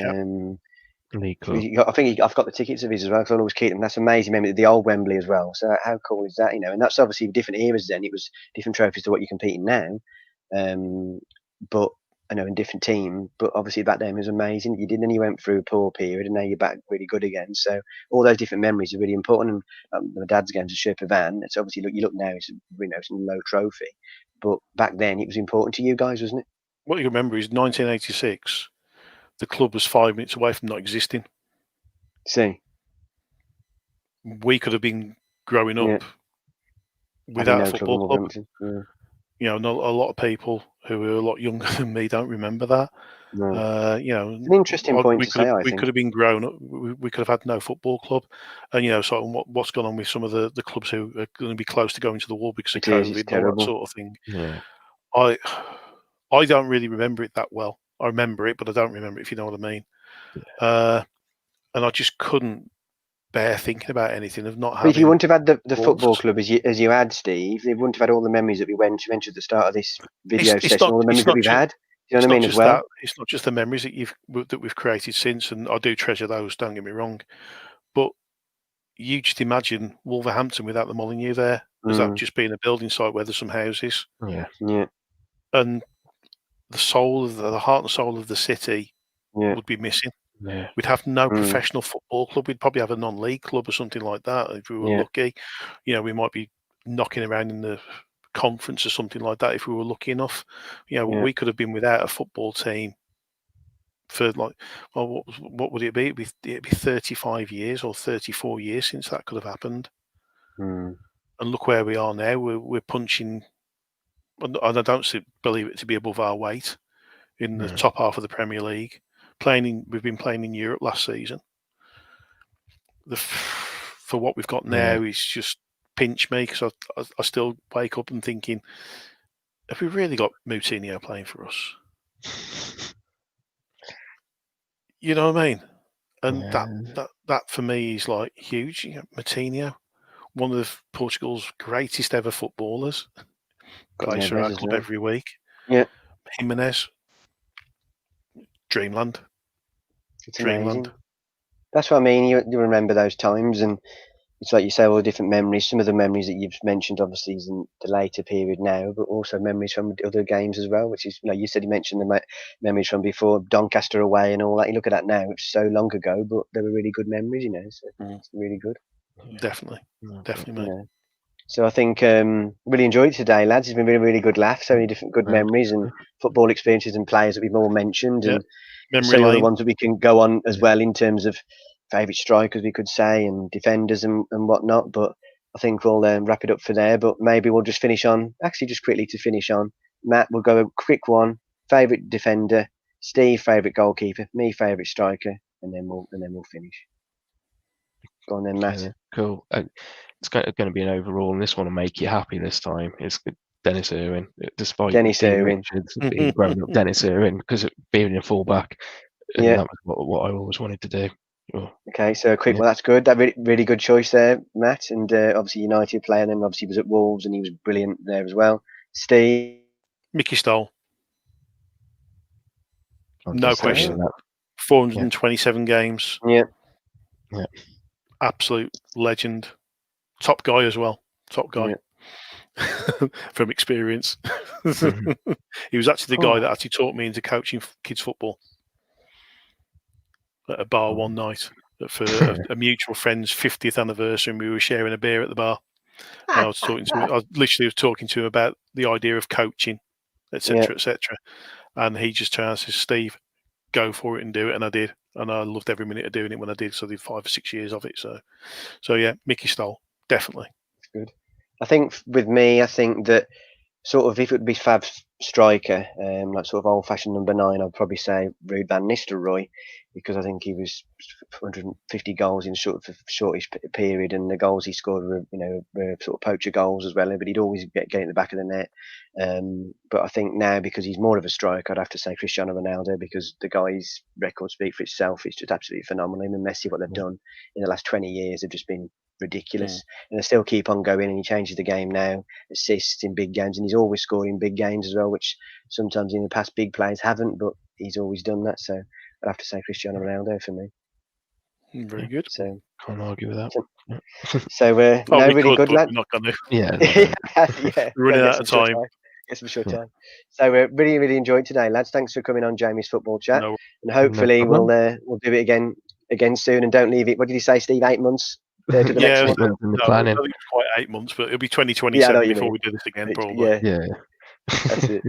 League Club. I think I've got the tickets of his as well, because I'll always keep them. That's amazing. Maybe the old Wembley as well. So how cool is that? And that's obviously different eras then. It was different trophies to what you're competing now. But I know in different team. But obviously back then it was amazing. Then you went through a poor period, and now you're back really good again. So all those different memories are really important. And my dad's games at Sherpa Van. It's obviously you look now, it's it's a low trophy. But back then it was important to you guys, wasn't it? What you remember is 1986. The club was 5 minutes away from not existing. See, we could have been growing up without a football club. A lot of people who are a lot younger than me don't remember that. No. It's an interesting point to say. I think we could have been grown up. We could have had no football club, and sort of what's gone on with some of the clubs who are going to be close to going to the wall because of COVID and all that sort of thing. Yeah. I don't really remember it that well. I remember it, but I don't remember it, if you know what I mean. Yeah. And I just couldn't bear thinking about anything of not having. But if you wouldn't have had the football club as you had, Steve, you wouldn't have had all the memories that we mentioned at the start of this video session. All the memories that we've had. You know what I mean as well. It's not just the memories that we've created since, and I do treasure those. Don't get me wrong, but you just imagine Wolverhampton without the Molineux there, as that just being a building site where there's some houses. Yeah. And the heart and soul of the city would be missing. Yeah. We'd have no professional football club. We'd probably have a non-league club or something like that if we were lucky. We might be knocking around in the conference or something like that if we were lucky enough. We could have been without a football team for what would it be? It'd be 35 years or 34 years since that could have happened. And look where we are now. We're punching. And I don't believe it to be above our weight in the top half of the Premier League. We've been playing in Europe last season. For what we've got now is just pinch me, because I still wake up and thinking, have we really got Moutinho playing for us? You know what I mean? And that for me is like huge. Moutinho, one of Portugal's greatest ever footballers. Plays for our club every week. Yeah. Jimenez. Dreamland. It's amazing. That's what I mean. You remember those times, and it's like you say, all the different memories. Some of the memories that you've mentioned, obviously, is in the later period now, but also memories from other games as well. Which is, you said you mentioned the memories from before, Doncaster away and all that. You look at that now, which is so long ago, but they were really good memories. So it's really good. Definitely, mate. So I think really enjoyed it today, lads. It's been really, really good laugh. So many different good memories and football experiences and players that we've all mentioned, and some of the ones that we can go on as well in terms of favourite strikers, we could say, and defenders and whatnot. But I think we'll wrap it up for there. But maybe we'll just finish on. Actually, just quickly to finish on, Matt, we'll go a quick one. Favourite defender, Steve, favourite goalkeeper, me, favourite striker, and then we'll finish. Go on then, Matt. Cool. It's going to be an overall, and this one will make you happy this time. It's Dennis Irwin, despite Dennis Irwin being grown up. Dennis Irwin, because being a fullback, that was what I always wanted to do. Okay, so a quick one. That's good. That really good choice there, Matt. And obviously United player, and then obviously was at Wolves, and he was brilliant there as well. Steve, Mickey Stoll, no question. 427 games. Yeah. Absolute legend. Top guy as well. top guy from experience. Mhm. He was actually the guy that actually taught me into coaching kids football at a bar one night for a mutual friend's 50th anniversary, and we were sharing a beer at the bar. And I was talking to him. I literally was talking to him about the idea of coaching, etc., etc. And he just turned and says, "Steve, go for it and do it." And I did, and I loved every minute of doing it when I did. So I did 5 or 6 years of it. So yeah, Mickey Stoll, definitely. Good. I think with me, I think that sort of if it would be Fav's striker, like sort of old-fashioned number 9, I'd probably say Ruud van Nistelrooy, because I think he was 150 goals in sort of a shortish period, and the goals he scored were sort of poacher goals as well. But he'd always get in the back of the net. But I think now, because he's more of a striker, I'd have to say Cristiano Ronaldo, because the guy's record speaks for itself. It's just absolutely phenomenal. Him and Messi, what they've done in the last 20 years, have just been ridiculous, and they still keep on going. And he changes the game now, assists in big games, and he's always scoring big games as well, which sometimes in the past big players haven't, but he's always done that. So I'd have to say Cristiano Ronaldo for me. Very good. So Can't argue with that. so no, really good, lad. We're not going to. Yeah. Yeah, We're running out of time. Get some short time. So really, really enjoyed today, lads. Thanks for coming on Jamie's Football Chat, and hopefully we'll do it again soon. And don't leave it. What did you say, Steve? 8 months. To the next one. In the planning. I think it's quite 8 months, but it'll be 2027 before we do this again, probably. Yeah. That's it.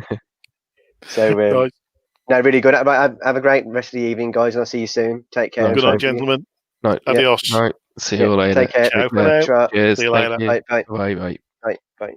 So no, really good. Have a great rest of the evening, guys, and I'll see you soon. Take care. Good night, gentlemen. Right. Adios. Right. See you all later. Take care. Ciao for now. Cheers. See you later. Bye. Bye. Bye. Bye. Bye. Bye.